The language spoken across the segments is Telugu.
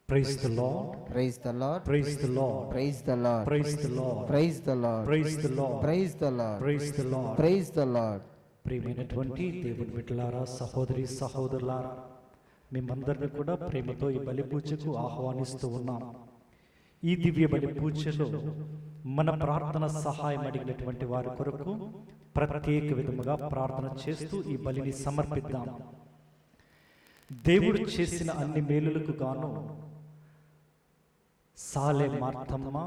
Praise the Lord. Praise the Lord. Praise the Lord. Praise the Lord. Praise the Lord. Praise the Lord. Praise the Lord. Praise the Lord. Praise the Lord. Praise the Lord. ప్రియమైనటువంటి దేవుని బిడ్డలారా, సహోదరి సహోదరులారా, మిమ్మందరిని కూడా ప్రేమతో ఈ బలి పూజకు ఆహ్వానిస్తూ ఉన్నాం. ఈ దివ్య బలి పూజలో మన ప్రార్థన సహాయం అడిగినటువంటి వారి కొరకు ప్రత్యేక విధముగా ప్రార్థన చేస్తూ ఈ బలిని సమర్పిద్దాం. దేవుడు చేసిన అన్ని మేలులకు గాను సాలె మార్తమ్మ,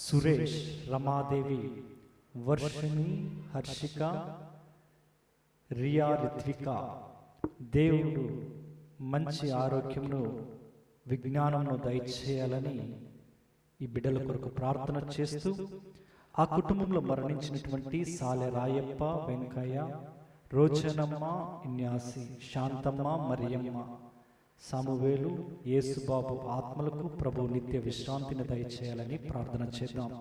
సురేష్, రమాదేవి, వర్షిణి, హర్షిక, రియా, రిత్విక, దేవుడు మంచి ఆరోగ్యమును, విజ్ఞానమును దయచేయాలని ఈ బిడ్డల కొరకు ప్రార్థన చేస్తూ, ఆ కుటుంబంలో మరణించినటువంటి సాలె రాయప్ప, వెంకయ్య, రోజనమ్మ, ఇన్యాసి, శాంతమ్మ, మరియమ్మ, సామువేలు, యేసుబాబు ఆత్మలకు ప్రభు నిత్య విశ్రాంతిని దయచేయాలని ప్రార్థన చేద్దాం.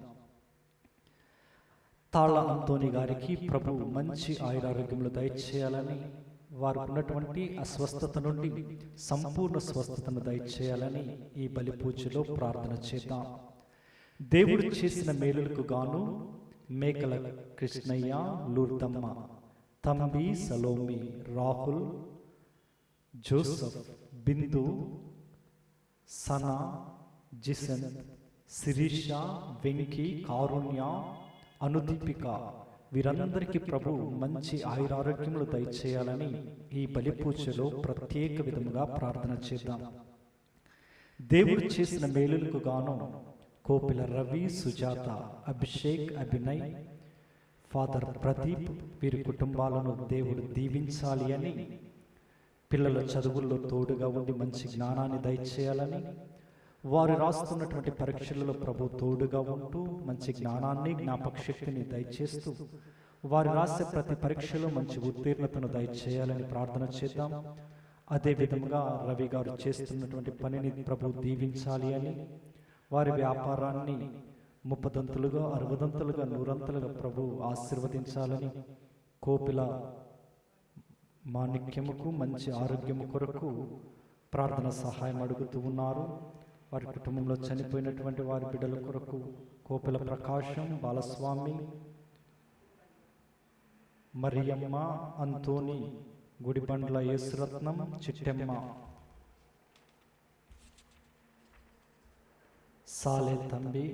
తాళ్ళ అంతోని గారికి ప్రభు మంచి ఆయురారోగ్యములు దయచేయాలని, వారు ఉన్నటువంటి అస్వస్థత నుండి సంపూర్ణ స్వస్థతను దయచేయాలని ఈ బలి పూజలో ప్రార్థన చేద్దాం. దేవుడు చేసిన మేలులకు గాను మేకల కృష్ణయ్య, లూర్దమ్మ, తంబి, సలోమి, రాహుల్, జోసఫ్, బిందు, సనా, జిసన్, శిరీష, వెంకీ, కారుణ్య, అనుదీపిక, వీరందరికీ ప్రభు మంచి ఆయురారోగ్యములు దయచేయాలని ఈ బలి పూజలో ప్రత్యేక విధముగా ప్రార్థన చేద్దాం. దేవుడు చేసిన మేలులకు గాను కోపిల రవి, సుజాత, అభిషేక్, అభినయ్, ఫాదర్ ప్రదీప్, వీరి కుటుంబాలను దేవుడు దీవించాలి అని, పిల్లల చదువుల్లో తోడుగా ఉండి మంచి జ్ఞానాన్ని దయచేయాలని, వారు రాస్తున్నటువంటి పరీక్షలలో ప్రభు తోడుగా ఉంటూ మంచి జ్ఞానాన్ని, జ్ఞాపక శక్తిని దయచేస్తూ వారు రాసే ప్రతి పరీక్షలో మంచి ఉత్తీర్ణతను దయచేయాలని ప్రార్థన చేద్దాం. అదే విధముగా రవి గారు చేస్తున్నటువంటి పనిని ప్రభు దీవించాలి అని, వారి వ్యాపారాన్ని 30దంతులుగా, 60దంతులుగా, 100ంతులుగా ప్రభు ఆశీర్వదించాలని, కోపిల మాణిక్యముకు మంచి ఆరోగ్యము కొరకు ప్రార్థన సహాయం అడుగుతూ ఉన్నారు. వారి కుటుంబంలో చనిపోయినటువంటి వారి బిడ్డల కొరకు కోపిల ప్రకాశం, బాలస్వామి, మరియమ్మ, అంతోని, గుడిబండ్ల యేసురత్నం, చిట్టెమ్మ, సాలే తంబి,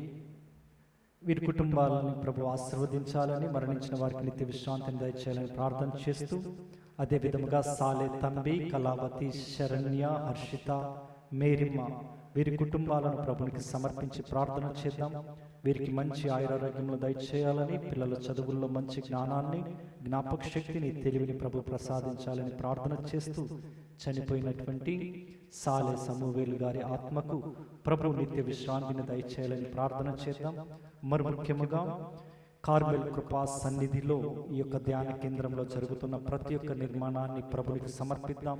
వీరి కుటుంబాలను ప్రభు ఆశీర్వదించాలని, మరణించిన వారికి నిత్య విశ్రాంతిని దయచేయాలని ప్రార్థన చేస్తూ, అదే విధముగా సాలే తంబి, కళావతి, శరణ్య, హర్షిత, మేరిమ్మ, వీరి కుటుంబాలను ప్రభునికి సమర్పించి ప్రార్థన చేద్దాం. వీరికి మంచి ఆయురారోగ్యములు దయచేయాలని, పిల్లల చదువుల్లో మంచి జ్ఞానాన్ని, జ్ఞాపక శక్తిని, తెలివిని ప్రభు ప్రసాదించాలని ప్రార్థన చేస్తూ, చనిపోయినటువంటి సాలె సమూవేలు గారి ఆత్మకు ప్రభు నిత్య విశ్రాంతిని దయచేయాలని ప్రార్థన చేద్దాం. మరి ముఖ్యముగా కార్మెల్ కృపా సన్నిధిలో ఈ యొక్క ధ్యాన కేంద్రంలో జరుగుతున్న ప్రతి ఒక్క నిర్మాణాన్ని ప్రభునికి సమర్పిద్దాం.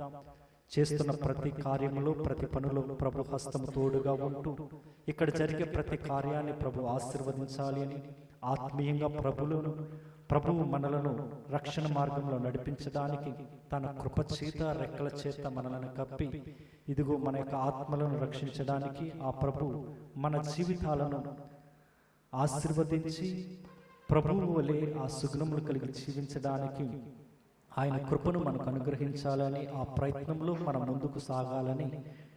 చేస్తున్న ప్రతి కార్యములో, ప్రతి పనులో ప్రభు హస్తము తోడుగా ఉంటూ ఇక్కడ జరిగే ప్రతి కార్యాన్ని ప్రభు ఆశీర్వదించాలి అని, ఆత్మీయంగా ప్రభువు మనలను రక్షణ మార్గంలో నడిపించడానికి తన కృప చేత, రెక్కల చేత మనలను కప్పి, ఇదిగో మన యొక్క ఆత్మలను రక్షించడానికి ఆ ప్రభు మన జీవితాలను ఆశీర్వదించి ప్రభువు వలె ఆ సుగుణములు కలిగి జీవించడానికి ఆయన కృపను మనకు అనుగ్రహించాలని, ఆ ప్రయత్నంలో మనం ముందుకు సాగాలని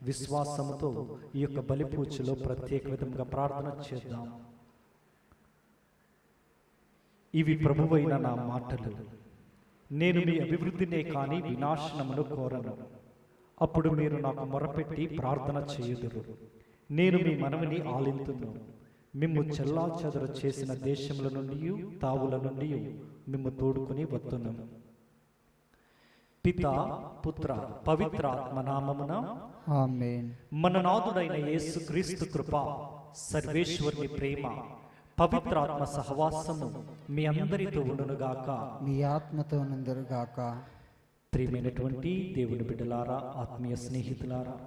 విశ్వాసముతో ఈ యొక్క బలి పూజలో ప్రత్యేక విధంగా ప్రార్థన చేద్దాం. ఇవి ప్రభువైన నా మాటలు, నేను మీ అభివృద్ధినే కాని వినాశనమును కోరను. అప్పుడు మీరు నాకు మొరపెట్టి ప్రార్థన చేయుదురు. నేను మీ మనవిని ఆలింతును. మిమ్ము చెల్లా చెదరు చేసిన దేశముల నుండి, తావుల నుండి మిమ్ము తోడుకుని వత్తును. పిత, పుత్ర, పవిత్రాత్మ నామమున ఆమేన్. మన నాథుడైన యేసు క్రీస్తు కృప, సర్వేశ్వరుని ప్రేమ, పవిత్రాత్మ సహవాసము మీ అందరితో ఉండునుగాక, మీ ఆత్మతో నుందురుగాక. ప్రియమైనటువంటి దేవుని బిడ్డలారా, ఆత్మీయ స్నేహితులారా,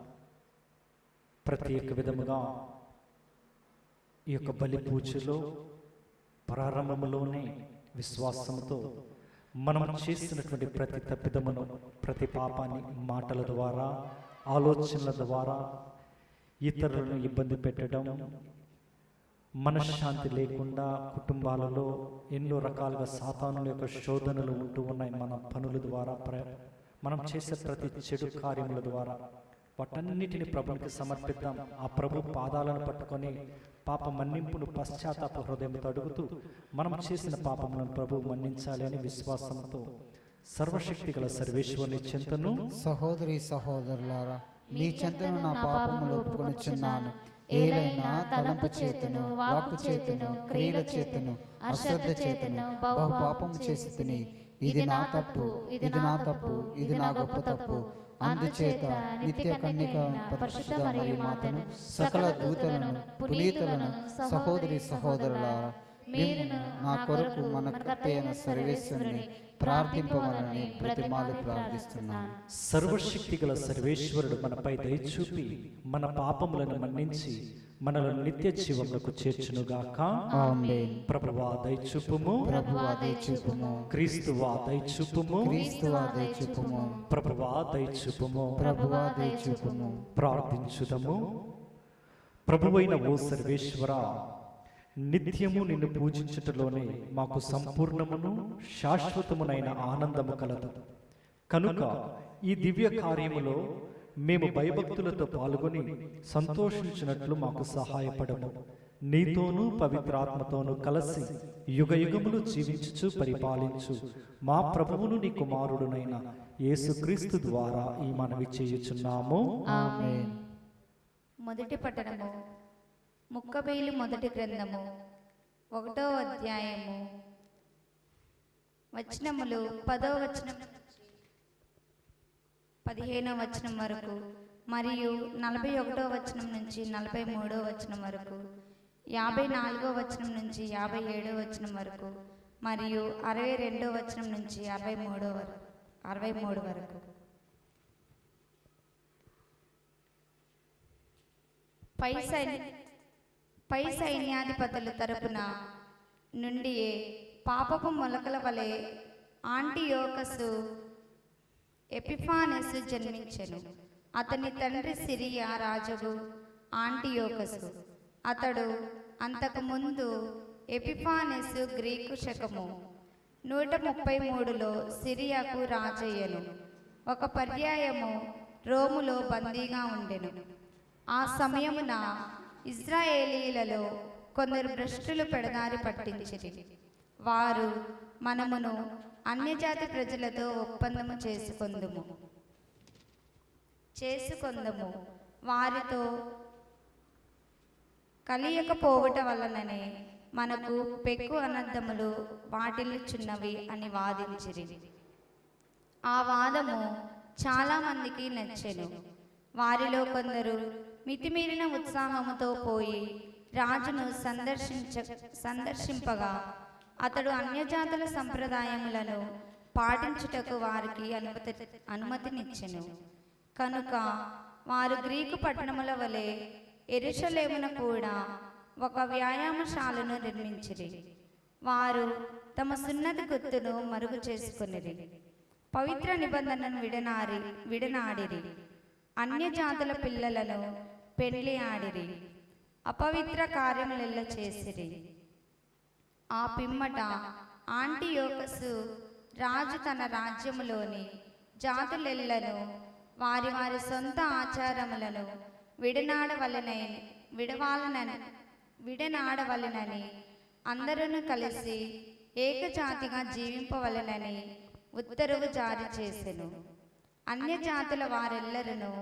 ప్రత్యేక విధముగా ఈ యొక్క బలి పూజలో ప్రారంభములోనే విశ్వాసంతో మనం చేసినటువంటి ప్రతి తప్పిదమును, ప్రతి పాపాన్ని మాటల ద్వారా, ఆలోచనల ద్వారా ఇతరులను ఇబ్బంది పెట్టడం, మనశ్శాంతి లేకుండా కుటుంబాలలో ఎన్నో రకాలుగా సాతానుల యొక్క శోధనలు ఉంటూ ఉన్నాయి. మన పనుల ద్వారా, మనం చేసే ప్రతి చెడు కార్యముల ద్వారా వాటన్నిటిని ప్రభునికి సమర్పిద్దాం. ఆ ప్రభు పాదాలను పట్టుకొని పాప మన్నింపును పశ్చాత్తాప హృదయంతో అడుగుతూ మనం చేసిన పాపములను ప్రభు మన్నించాలి అని విశ్వాసంతో సర్వశక్తి గల సర్వేశ్వరుని చెంతను, సహోదరి సహోదరులారా, మీ చెంతను నా పాపములు ఒప్పుకొనుచున్నాను. ఏలైనా తలంపు చేతును, వాక్కు చేతును, క్రియల చేతును, అశ్రద్ధ చేతును బహు పాపము చేసి తిని, ఇది నా తప్పు, ఇది నా తప్పు, ఇది నా గొప్ప తప్పు. అందుచేత నిత్య కన్యక పరిశుద్ధ మరియ మాతను, సకల దూతలను, పునీతులను, సహోదరి సహోదరులారా, మీరును నా కొరకు మన కర్తయైన సర్వేశ్వరుని ప్రార్థింపమని ప్రతిమాలు ప్రార్థిస్తున్నాను. సర్వశక్తి గల సర్వేశ్వరుడు మనపై దయచూపి మన పాపములను మన్నించి మనలను నిత్య జీవములకు చేర్చునుగాక. ఆమేన్. ప్రభువా దయచూపుము, ప్రభువా దయచూపుము, క్రీస్తువా దయచూపుము, క్రీస్తువా దయచూపుము, ప్రభువా దయచూపుము. ప్రభువా దయచూపుము. ప్రార్థించుదము. ప్రభువైన ఓ సర్వేశ్వర, నిత్యము నిన్ను పూజించుటలోనే మాకు సంపూర్ణమును శాశ్వతమునైన ఆనందము కలదు. కనుక ఈ దివ్య కార్యములో మేము భయభక్తులతో పాల్గొని సంతోషించినట్లు మాకు సహాయపడము. నీతోనూ పవిత్రాత్మతోనూ కలిసి యుగయుగములు జీవించుచు పరిపాలించు మా ప్రభువును నీ కుమారుడునైన యేసుక్రీస్తు ద్వారా ఈ మనవి చేయుచున్నాము. ఆమేన్. మొదటి పట్టణము. ముక్కబేలు మొదటి గ్రంథము 1వ అధ్యాయము వచనములు 10వ వచనం 15వ వచనం వరకు మరియు 41వ వచనం నుంచి 43వ వచనం వరకు, 54వ వచనం నుంచి 57వ వచనం వరకు మరియు 62వ వచనం నుంచి 63 వరకు. పై సైన్యాధిపతుల తరపున నుండి పాపపు మొలకల వలె ఆంటియోకసు ఎపిఫానెసు జన్మించెను. అతని తండ్రి సిరియా రాజుగు ఆంటియోకసు. అతడు అంతకుముందు ఎపిఫానెసు గ్రీకు శకము 133లో సిరియాకు రాజయ్యను. ఒక పర్యాయము రోములో బందీగా ఉండెను. ఆ సమయమున ఇజ్రాయేలీలలో కొందరు భ్రష్టులు పెడదారి పట్టించిరి. వారు, మనమును అన్యజాతి ప్రజలతో ఒప్పందము చేసుకొందుము, వారితో కలియకపోవట వలననే మనకు పెక్కు అనర్థములు వాటిల్లుచున్నవి అని వాదించిరి. ఆ వాదము చాలా మందికి నచ్చెను. వారిలో కొందరు మితిమీరిన ఉత్సాహముతో పోయి రాజును సందర్శింపగా అతడు అన్యజాతుల సంప్రదాయములను పాటించుటకు వారికి అనుమతినిచ్చెను. కనుక వారు గ్రీకు పట్టణముల వలె యెరూషలేమున కూడా ఒక వ్యాయామశాలను నిర్మించిరి. వారు తమ సున్నతి గుర్తును మరుగు చేసుకొనిరి. పవిత్ర నిబంధనను విడనాడిరి. అన్యజాతుల పిల్లలను పెళ్లి ఆడిరి. అపవిత్ర కార్యములెల్ల చేసిరి. ఆ పిమ్మట ఆంటియోకసు రాజు తన రాజ్యములోని జాతులెల్లను వారి వారి సొంత ఆచారములను విడనాడవలెనని అందరూ కలిసి ఏకజాతిగా జీవింపవలెనని ఉత్తర్వు జారీ చేసెను. అన్యజాతుల వారెల్లరూ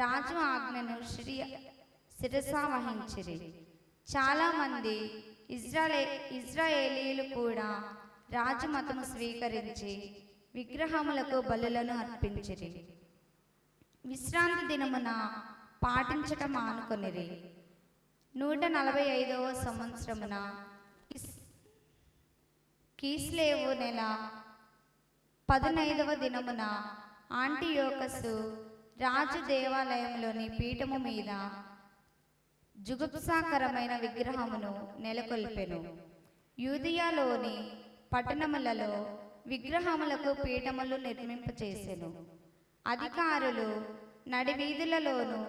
రాజు ఆజ్ఞను శిరసావహించిరి. చాలా మంది ఇజ్రాయేలీలు కూడా రాజు మతము స్వీకరించి విగ్రహములకు బలులను అర్పించిరి. విశ్రాంతి దినమున పాటించటం మానుకొనిరి. 145వ సంవత్సరమున కీస్లేవు నెల 15వ దినమున ఆంటియోకసు రాజు దేవాలయంలోని పీఠము మీద జుగుప్సాకరమైన విగ్రహమును నెలకొల్పెను. యూదియాలోని పట్టణములలో విగ్రహములకు పీఠములు నిర్మింపచేసెను. అధికారులు నడివీధులలోను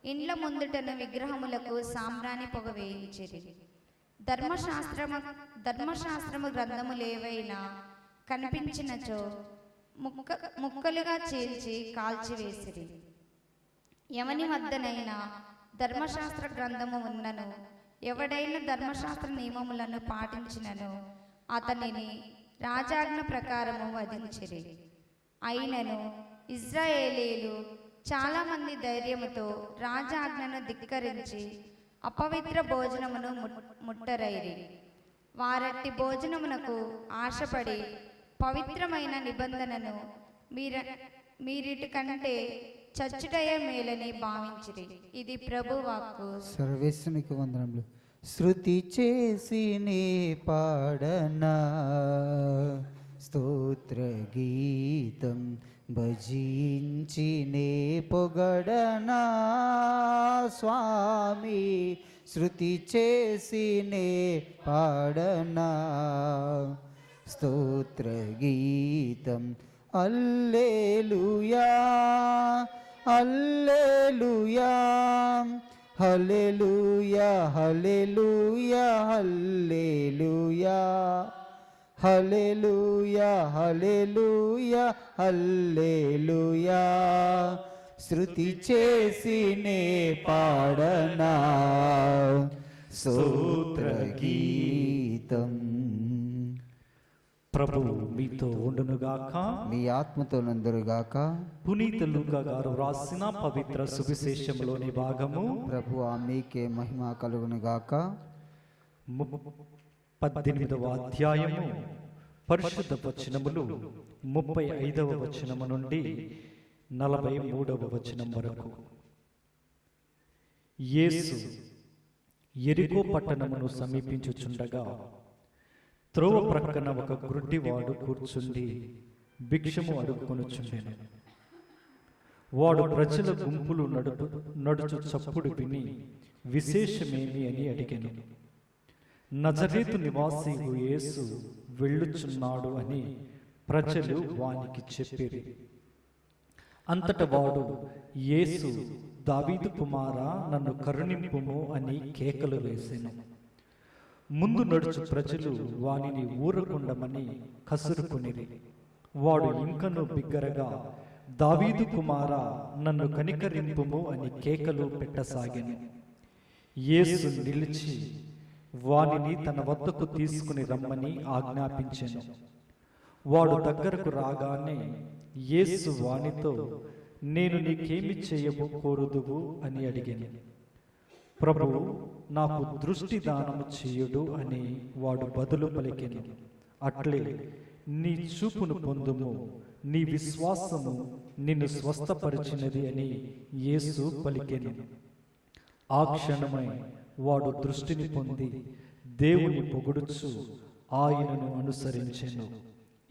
ఇండ్ల ముందుటను విగ్రహములకు సాంబ్రాణి పొగ వేయించిరి. ధర్మశాస్త్రము గ్రంథములేవైనా కనిపించినచో ముక్కలుగా చీల్చి కాల్చివేసిరి. ఎవని వద్దనైనా ధర్మశాస్త్ర గ్రంథము ఉన్నను, ఎవడైనా ధర్మశాస్త్ర నియమములను పాటించినను అతనిని రాజాజ్ఞ ప్రకారము వధించిరి. అయినను ఇశ్రాయేలీలు చాలామంది ధైర్యముతో రాజాజ్ఞను ధిక్కరించి అపవిత్ర భోజనమును ముట్టరైరి. వారట్టి భోజనమునకు ఆశపడి పవిత్రమైన నిబంధనను మీరిటి కంటే చచ్చుటయే మేలని భావించిరి. ఇది ప్రభువాక్కు. సర్వేశ్వరునికి వందనములు. శృతి చేసి నీ పాడనా స్తోత్ర గీతం, భజించి నే పొగడనా స్వామి. శృతి చేసి నే పాడనా స్తోత్ర గీతం. హల్లెలూయా హల్లెలూయా హల్లెలూయా హల్లెలూయా హల్లెలూయా హల్లెలూయా హల్లెలూయా హల్లెలూయా. శృతి చేసి నే పాడనా స్తోత్ర గీతం. ప్రభువు మీతో ఉండునుగాక, మీ ఆత్మతో నందురుగాక. పునీత లూకా గారు రాసిన పవిత్ర సువిశేషంలోని భాగము. ప్రభువా మీకే మహిమ కలుగునుగాక. 18వ అధ్యాయము పరిశుద్ధ వచనములు 35వ వచనము నుండి 43వ వచనం వరకు. యేసు యెరికో పట్టణమును సమీపించుచుండగా త్రోవ ప్రక్కన ఒక గ్రుడ్డివాడు కూర్చుండి భిక్షము అడుగుకొనుచుండెను. వాడు ప్రజల గుంపులు నడుచు చప్పుడు విని విశేషమేమి అని అడిగెను. నజరేతు నివాసియు యేసు వెళ్ళుచున్నాడు అని ప్రజలు వానికి చెప్పిరి. అంతట వాడు, యేసు, దావీదు కుమారా, నన్ను కరుణింపుము అని కేకలు వేసెను. ముందు నడుచు ప్రజలు వానిని ఊరకుండమని కసురుకొనిరి. వాడు ఇంకను బిగ్గరగా, దావీదు కుమారా, నన్ను కనికరింపుము అని కేకలు పెట్టసాగెను. యేసు నిలిచి వానిని తన వద్దకు తీసుకుని రమ్మని ఆజ్ఞాపించెను. వాడు దగ్గరకు రాగానే యేసు వానితో, నేను నీకేమి చేయబోకోరుదువు అని అడిగాను. ప్రభువు, నాకు దృష్టి దానము చేయుడు అని వాడు బదులు పలికెను. అట్లే నీ చూపును పొందుము, నీ విశ్వాసము నిన్ను స్వస్థపరిచినది అని యేసు పలికెను. ఆ క్షణమై వాడు దృష్టిని పొంది దేవుని పొగుడుచు ఆయనను అనుసరించెను.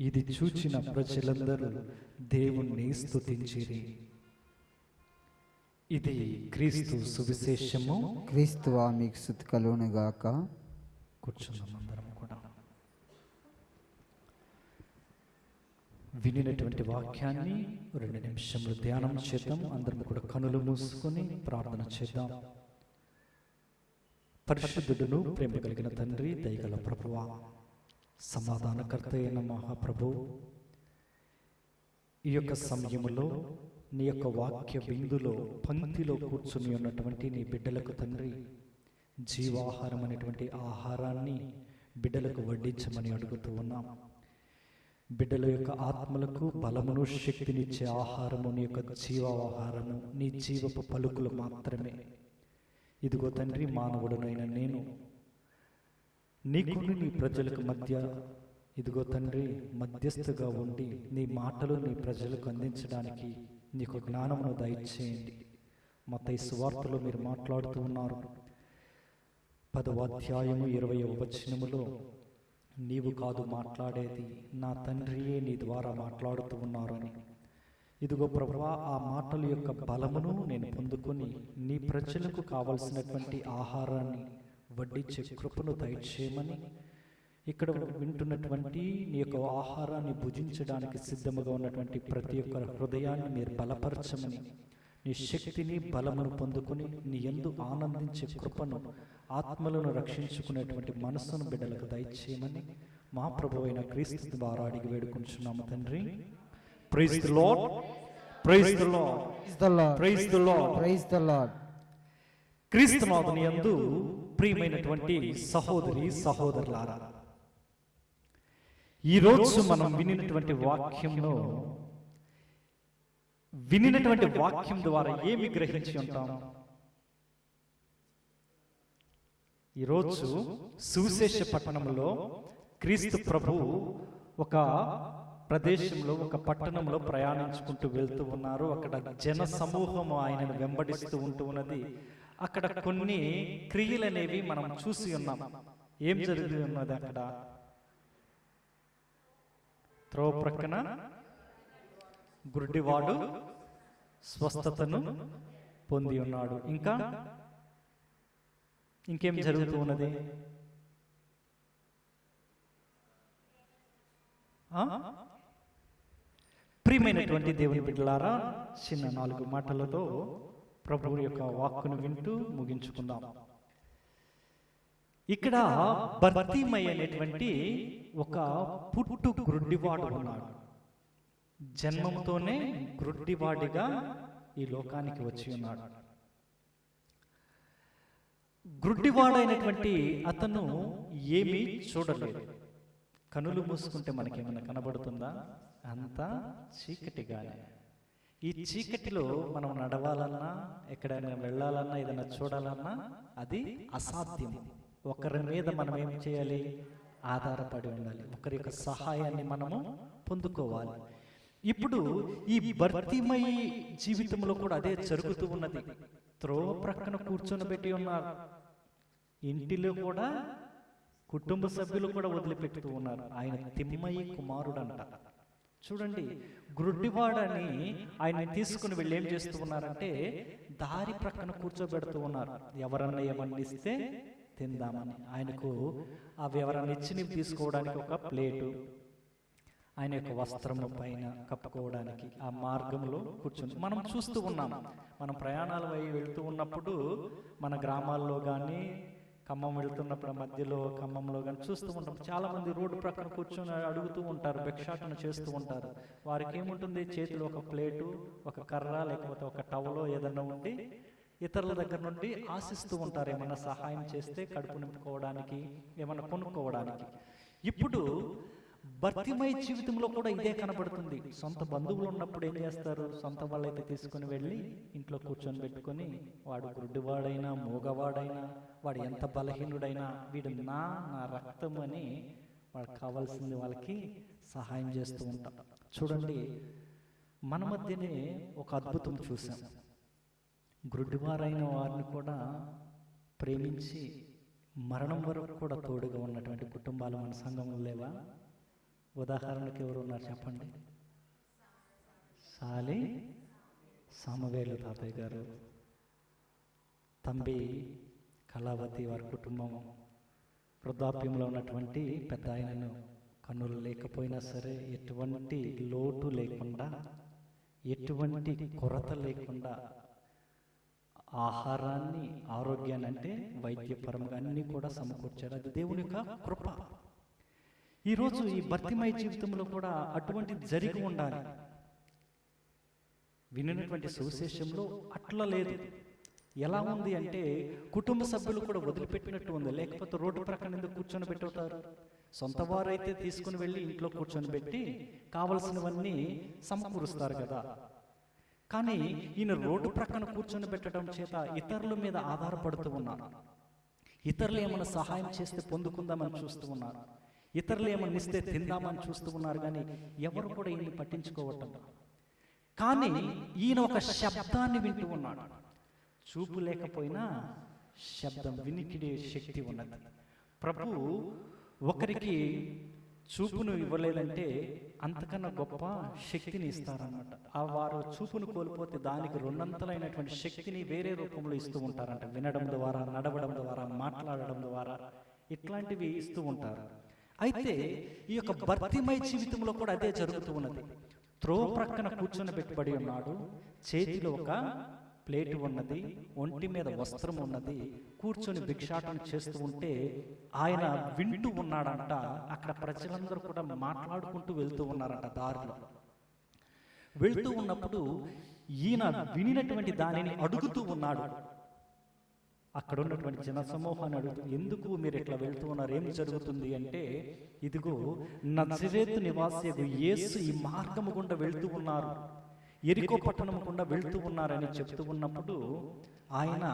ఇది చూచిన ప్రజలందరూ దేవుణ్ణి స్తుతించిరి. ఇది క్రీస్తు సువిశేషము. క్రీస్తువా మీకు స్తుతి కలుగునుగాక. కూర్చున్నాం అందరం కూడా. వినినటువంటి వాక్యాన్ని 2 నిమిషములు ధ్యానం చేద్దాం. అందరం కూడా కనులు మూసుకొని ప్రార్థన చేద్దాం. పరిశుద్ధుడును ప్రేమ కలిగిన తండ్రి, దయగల ప్రభువా, సమాధానకర్త అయిన మహాప్రభు, ఈ యొక్క సమయములో నీ యొక్క వాక్య బిందులో పంక్తిలో కూర్చుని ఉన్నటువంటి నీ బిడ్డలకు తండ్రి, జీవాహారం అనేటువంటి ఆహారాన్ని బిడ్డలకు వడ్డించమని అడుగుతూ ఉన్నాం. బిడ్డల యొక్క ఆత్మలకు బలమును శక్తినిచ్చే ఆహారము నీ యొక్క జీవాహారము, నీ జీవపు పలుకులు మాత్రమే. ఇదిగో తండ్రి, మానవుడునైన నేను నీకును నీ ప్రజలకు మధ్య ఇదిగో తండ్రి మధ్యస్థగా ఉండి నీ మాటలు నీ ప్రజలకు అందించడానికి నీకు జ్ఞానమును దయచేయండి. మత్తయి సువార్తలో మీరు మాట్లాడుతూ ఉన్నారు, 10వ అధ్యాయము 20వ వచనములో, నీవు కాదు మాట్లాడేది, నా తండ్రియే నీ ద్వారా మాట్లాడుతూ ఉన్నారని. ఇదిగో ప్రభువా, ఆ మాటల యొక్క బలమును నేను పొందుకొని నీ ప్రజలకు కావలసినటువంటి ఆహారాన్ని వడ్డించే కృపను దయచేయమని, ఇక్కడ వింటున్నటువంటి నీ యొక్క ఆహారాన్ని భుజించడానికి సిద్ధముగా ఉన్నటువంటి ప్రతి ఒక్క హృదయాన్ని మీరు బలపరచమని, నీ శక్తిని బలమును పొందుకొని నీ యందు ఆనందించే కృపను, ఆత్మలను రక్షించుకునేటువంటి మనస్సును బిడ్డలకు దయచేయమని మా ప్రభువైన క్రీస్తు ద్వారా అడిగి వేడుకుంటున్నాము తండ్రి. Praise the lord, praise the lord, praise the lord, praise the lord. క్రీస్తునాథుని యందు ప్రియమైనటువంటి సహోదరి సహోదరులారా, ఈరోజు మనం వినినటువంటి వాక్యం ద్వారా ఏమి గ్రహించి ఉంటాం? ఈరోజు సువిశేష పట్టణంలో క్రీస్తు ప్రభు ఒక ప్రదేశంలో, ఒక పట్టణంలో ప్రయాణించుకుంటూ వెళ్తూ ఉన్నారు. అక్కడ జన సమూహం ఆయనను వెంబడిస్తూ ఉంటూ ఉన్నది. అక్కడ కొన్ని క్రియలనేవి మనం చూసి ఉన్నాం. ఏం జరుగుతూ ఉన్నది? అక్కడ త్రోవ ప్రక్కన గుడ్డివాడు స్వస్థతను పొంది ఉన్నాడు. ఇంకేం జరుగుతూ ఉన్నది? ప్రియమైనటువంటి దేవుని బిడ్డలారా, చిన్న 4 మాటలతో ప్రభువు యొక్క వాక్కును వింటూ ముగించుకుందాం. ఇక్కడ బర్తీమై అనేటువంటి ఒక పుట్టు గ్రుడ్డివాడు ఉన్నాడు. జన్మంతోనే గ్రుడ్డివాడిగా ఈ లోకానికి వచ్చి ఉన్నాడు. గ్రుడ్డివాడైనటువంటి అతను ఏమీ చూడలేదు. కనులు మూసుకుంటే మనకేమైనా కనబడుతుందా? అంతా చీకటిగానే. ఈ చీకటిలో మనం నడవాలన్నా, ఎక్కడైనా వెళ్ళాలన్నా, ఏదైనా చూడాలన్నా అది అసాధ్యం. ఒకరి మీద మనం ఏం చేయాలి? ఆధారపడి ఉండాలి. ఒకరి యొక్క సహాయాన్ని మనము పొందుకోవాలి. ఇప్పుడు ఈ భర్తీమై జీవితంలో కూడా అదే జరుగుతూ ఉన్నది. త్రోవ ప్రక్కన కూర్చొని ఉన్నారు. ఇంటిలో కూడా కుటుంబ సభ్యులు కూడా వదిలిపెడుతూ ఉన్నారు. ఆయన తిమ్మయ్య కుమారుడంట. చూడండి, గ్రుడ్డివాడని ఆయన తీసుకుని వెళ్ళి ఏం చేస్తూ ఉన్నారంటే దారి ప్రక్కన కూర్చోబెడుతూ ఉన్నారు. ఎవరన్నా ఏమన్నా ఇస్తే తిందామని. ఆయనకు అవి ఎవరన్నా ఇచ్చి తీసుకోవడానికి ఒక ప్లేటు, ఆయన యొక్క వస్త్రము పైన కప్పుకోవడానికి ఆ మార్గంలో కూర్చొని మనం చూస్తూ ఉన్నాం. మనం ప్రయాణాలు వెళ్తూ ఉన్నప్పుడు మన గ్రామాల్లో కానీ, ఖమ్మం వెళ్తున్నప్పుడు మధ్యలో ఖమ్మంలో కానీ చూస్తూ ఉంటాం. చాలా మంది రోడ్డు ప్రక్కన కూర్చొని అడుగుతూ ఉంటారు, భిక్షాటన చేస్తూ ఉంటారు. వారికి ఏముంటుంది? చేతిలో ఒక ప్లేటు, ఒక కర్ర, లేకపోతే ఒక టవలో ఏదన్నా ఉండి ఇతరుల దగ్గర నుండి ఆశిస్తూ ఉంటారు, ఏమన్నా సహాయం చేస్తే కడుపు నింపుకోవడానికి, ఏమన్నా కొనుక్కోవడానికి. ఇప్పుడు భర్తీమై జీవితంలో కూడా ఇదే కనబడుతుంది. సొంత బంధువులు ఉన్నప్పుడు ఏం చేస్తారు? సొంత వాళ్ళైతే తీసుకుని వెళ్ళి ఇంట్లో కూర్చొని పెట్టుకొని, వాడు గుడ్డివాడైనా మూగవాడైనా, వాడు ఎంత బలహీనుడైనా, వీడు నా రక్తం అని వాడికి కావాల్సింది వాళ్ళకి సహాయం చేస్తూ ఉంటాం. చూడండి, మన మధ్యనే ఒక అద్భుతం చూసాం. గుడ్డివారైన వారిని కూడా ప్రేమించి మరణం వరకు కూడా తోడుగా ఉన్నటువంటి కుటుంబాలు మన సంఘంలో లేవా? ఉదాహరణకు ఎవరు ఉన్నారు చెప్పండి? సాలి సామవేలు తాతయ్య గారు, తంబి కళావతి వారి కుటుంబం, వృద్ధాప్యంలో ఉన్నటువంటి పెద్ద ఆయనను కన్నులు లేకపోయినా సరే ఎటువంటి లోటు లేకుండా, ఎటువంటి కొరత లేకుండా ఆహారాన్ని, ఆరోగ్యాన్ని, అంటే వైద్యపరంగా అన్నీ కూడా సమకూర్చారు. అది దేవుని యొక్క కృప. ఈరోజు ఈ భర్తీమై జీవితంలో కూడా అటువంటిది జరిగి ఉండాలి. వినినటువంటి సువిశేషంలో అట్లా లేదు. ఎలా ఉంది అంటే కుటుంబ సభ్యులు కూడా వదిలిపెట్టినట్టు ఉంది. లేకపోతే రోడ్డు ప్రక్కన ఎందుకు కూర్చొని పెట్టుతారు? సొంత వారైతే తీసుకుని వెళ్ళి ఇంట్లో కూర్చొని పెట్టి కావలసినవన్నీ సమకూరుస్తారు కదా. కానీ ఈయన రోడ్డు ప్రక్కన కూర్చొని పెట్టడం చేత ఇతరుల మీద ఆధారపడుతూ ఉన్నారు. ఇతరులు ఏమైనా సహాయం చేస్తే పొందుకుందామని చూస్తూ ఉన్నారు. ఇతరులు ఏమన్నా ఇస్తే తిందామని చూస్తూ ఉన్నారు. కానీ ఎవరు కూడా ఈయన్ని పట్టించుకోవటం. కానీ ఈయన ఒక శబ్దాన్ని వింటూ ఉన్నాడు. చూపు లేకపోయినా శబ్దం, వినికిడి శక్తి ఉన్నది. ప్రభు ఒకరికి చూపును ఇవ్వలేదంటే అంతకన్నా గొప్ప శక్తిని ఇస్తారన్నమాట. ఆ వారు చూపును కోల్పోతే దానికి 2 శక్తిని వేరే రూపంలో ఇస్తూ ఉంటారంట. వినడం ద్వారా, నడవడం ద్వారా, మాట్లాడడం ద్వారా ఇట్లాంటివి ఇస్తూ ఉంటారు. అయితే ఈ యొక్క భర్తీమై జీవితంలో కూడా అదే జరుగుతూ ఉన్నది. త్రోవ ప్రక్కన కూర్చొని పెట్టుబడి ఉన్నాడు. చేతిలో ఒక ప్లేట్ ఉన్నది, ఒంటి మీద వస్త్రం ఉన్నది, కూర్చొని భిక్షాటన చేస్తూ ఉంటే ఆయన వింటూ ఉన్నాడంట. అక్కడ ప్రజలందరూ కూడా మాట్లాడుకుంటూ వెళ్తూ ఉన్నారంట. దారిలో వెళ్తూ ఉన్నప్పుడు ఈయన వినినటువంటి దానిని అడుగుతూ ఉన్నాడు. అక్కడ ఉన్నటువంటి జన సమూహాన్ని అడుగుతూ, ఎందుకు మీరు ఇట్లా వెళ్తూ ఉన్నారు, ఏం జరుగుతుంది అంటే, ఇదిగో నజరేతు నివాసి యేసు ఈ మార్గము గుండా వెళ్తూ ఉన్నారు, ఎరికో పట్టణం గుండా వెళ్తూ ఉన్నారని చెప్తూ ఉన్నప్పుడు ఆయన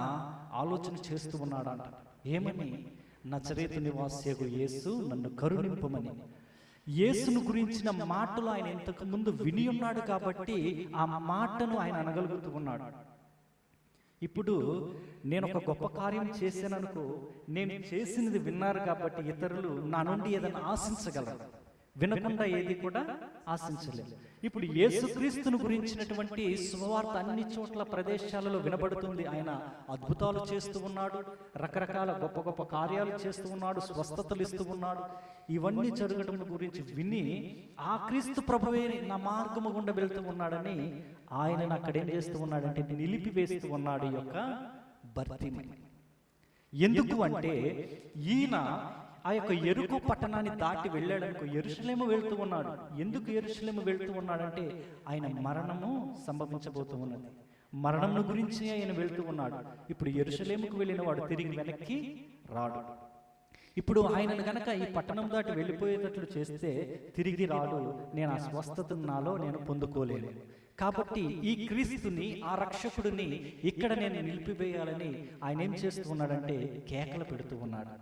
ఆలోచన చేస్తూ ఉన్నాడంట. ఏమని? నజరేతు నివాసి యేసు నన్ను కరుణింపమని. యేసును గురించిన మాటలు ఆయన ఇంతకు ముందు విని ఉన్నాడు కాబట్టి ఆ మాటను ఆయన అనగలుగుతూ ఉన్నాడు. ఇప్పుడు నేను ఒక గొప్ప కార్యం చేశాననుకో, నేను చేసినది విన్నారు కాబట్టి ఇతరులు నా నుండి ఏదైనా ఆశించగలరు, వినకుండా ఏది కూడా ఆశించలేదు. ఇప్పుడు యేసుక్రీస్తును గురించినటువంటి శుభవార్త అన్ని చోట్ల ప్రదేశాలలో వినబడుతుంది. ఆయన అద్భుతాలు చేస్తూ ఉన్నాడు, రకరకాల గొప్ప గొప్ప కార్యాలు చేస్తూ ఉన్నాడు, స్వస్థతలు ఇస్తూ ఉన్నాడు. ఇవన్నీ జరగడం గురించి విని ఆ క్రీస్తు ప్రభువే నా మార్గము గుండా వెళ్తూ ఉన్నాడని ఆయనను అక్కడ ఏం చేస్తూ ఉన్నాడంటే నిలిపివేస్తూ ఉన్నాడు ఈ యొక్క బర్తిమై. ఎందుకు అంటే ఈయన ఆ యొక్క యెరికో పట్టణాన్ని దాటి వెళ్ళాడనుకో, యెరూషలేము వెళ్తూ ఉన్నాడు. ఎందుకు యెరూషలేము వెళ్తూ ఉన్నాడంటే ఆయన మరణము సంభవించబోతూ ఉన్నది, మరణం గురించి ఆయన వెళ్తూ ఉన్నాడు. ఇప్పుడు యెరూషలేముకు వెళ్ళిన వాడు తిరిగి వెనక్కి రాడు. ఇప్పుడు ఆయనను గనక ఈ పట్టణం దాటి వెళ్ళిపోయేటట్లు చేస్తే తిరిగి రాడు. నేను ఆ స్వస్థతను నాలో నేను పొందుకోలేను. కాబట్టి ఈ క్రీస్తుని, ఆ రక్షకుడిని ఇక్కడ నేను నిలిపివేయాలని ఆయన ఏం చేస్తూ ఉన్నాడంటే కేకలు పెడుతూ ఉన్నాడు.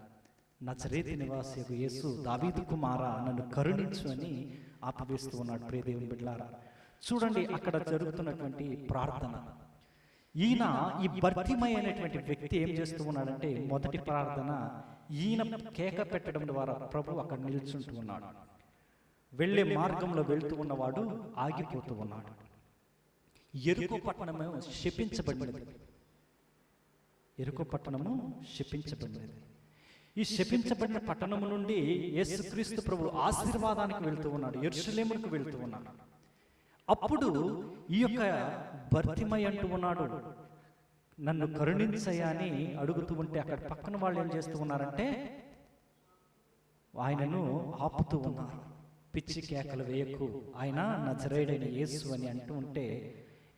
నజరేతు నివాసి యేసు, దావీదు కుమారా నన్ను కరుణించు అని ఆపివేస్తూ ఉన్నాడు. ప్రియ దేవుని బిడ్డలారా, చూడండి అక్కడ జరుగుతున్నటువంటి ప్రార్థన. ఈయన ఈ బర్తిమై అనేటువంటి వ్యక్తి ఏం చేస్తూ ఉన్నాడంటే, మొదటి ప్రార్థన ఈయన కేక పెట్టడం ద్వారా ప్రభు అక్కడ నిల్చుంటూ ఉన్నాడు. వెళ్ళే మార్గంలో వెళ్తూ ఉన్నవాడు ఆగిపోతూ ఉన్నాడు. యెరికో పట్టణము శపించబడినది, యెరికో పట్టణము శపించబడినది. ఈ శపించబడిన పట్టణము నుండి యేసుక్రీస్తు ప్రభు ఆశీర్వాదానికి వెళ్తూ ఉన్నాడు, యెరూషలేముకు వెళ్తూ ఉన్నాడు. అప్పుడు ఈ యొక్క బర్తిమై అంటూ ఉన్నాడు, నన్ను కరుణించయ్యా అని అడుగుతూ ఉంటే అక్కడ పక్కన వాళ్ళు ఏం చేస్తూ ఉన్నారంటే ఆయనను ఆపుతూ ఉన్నారు. పిచ్చి కేకలు వేయకు, ఆయన నజరేయుడైన యేసు అని అంటూ ఉంటే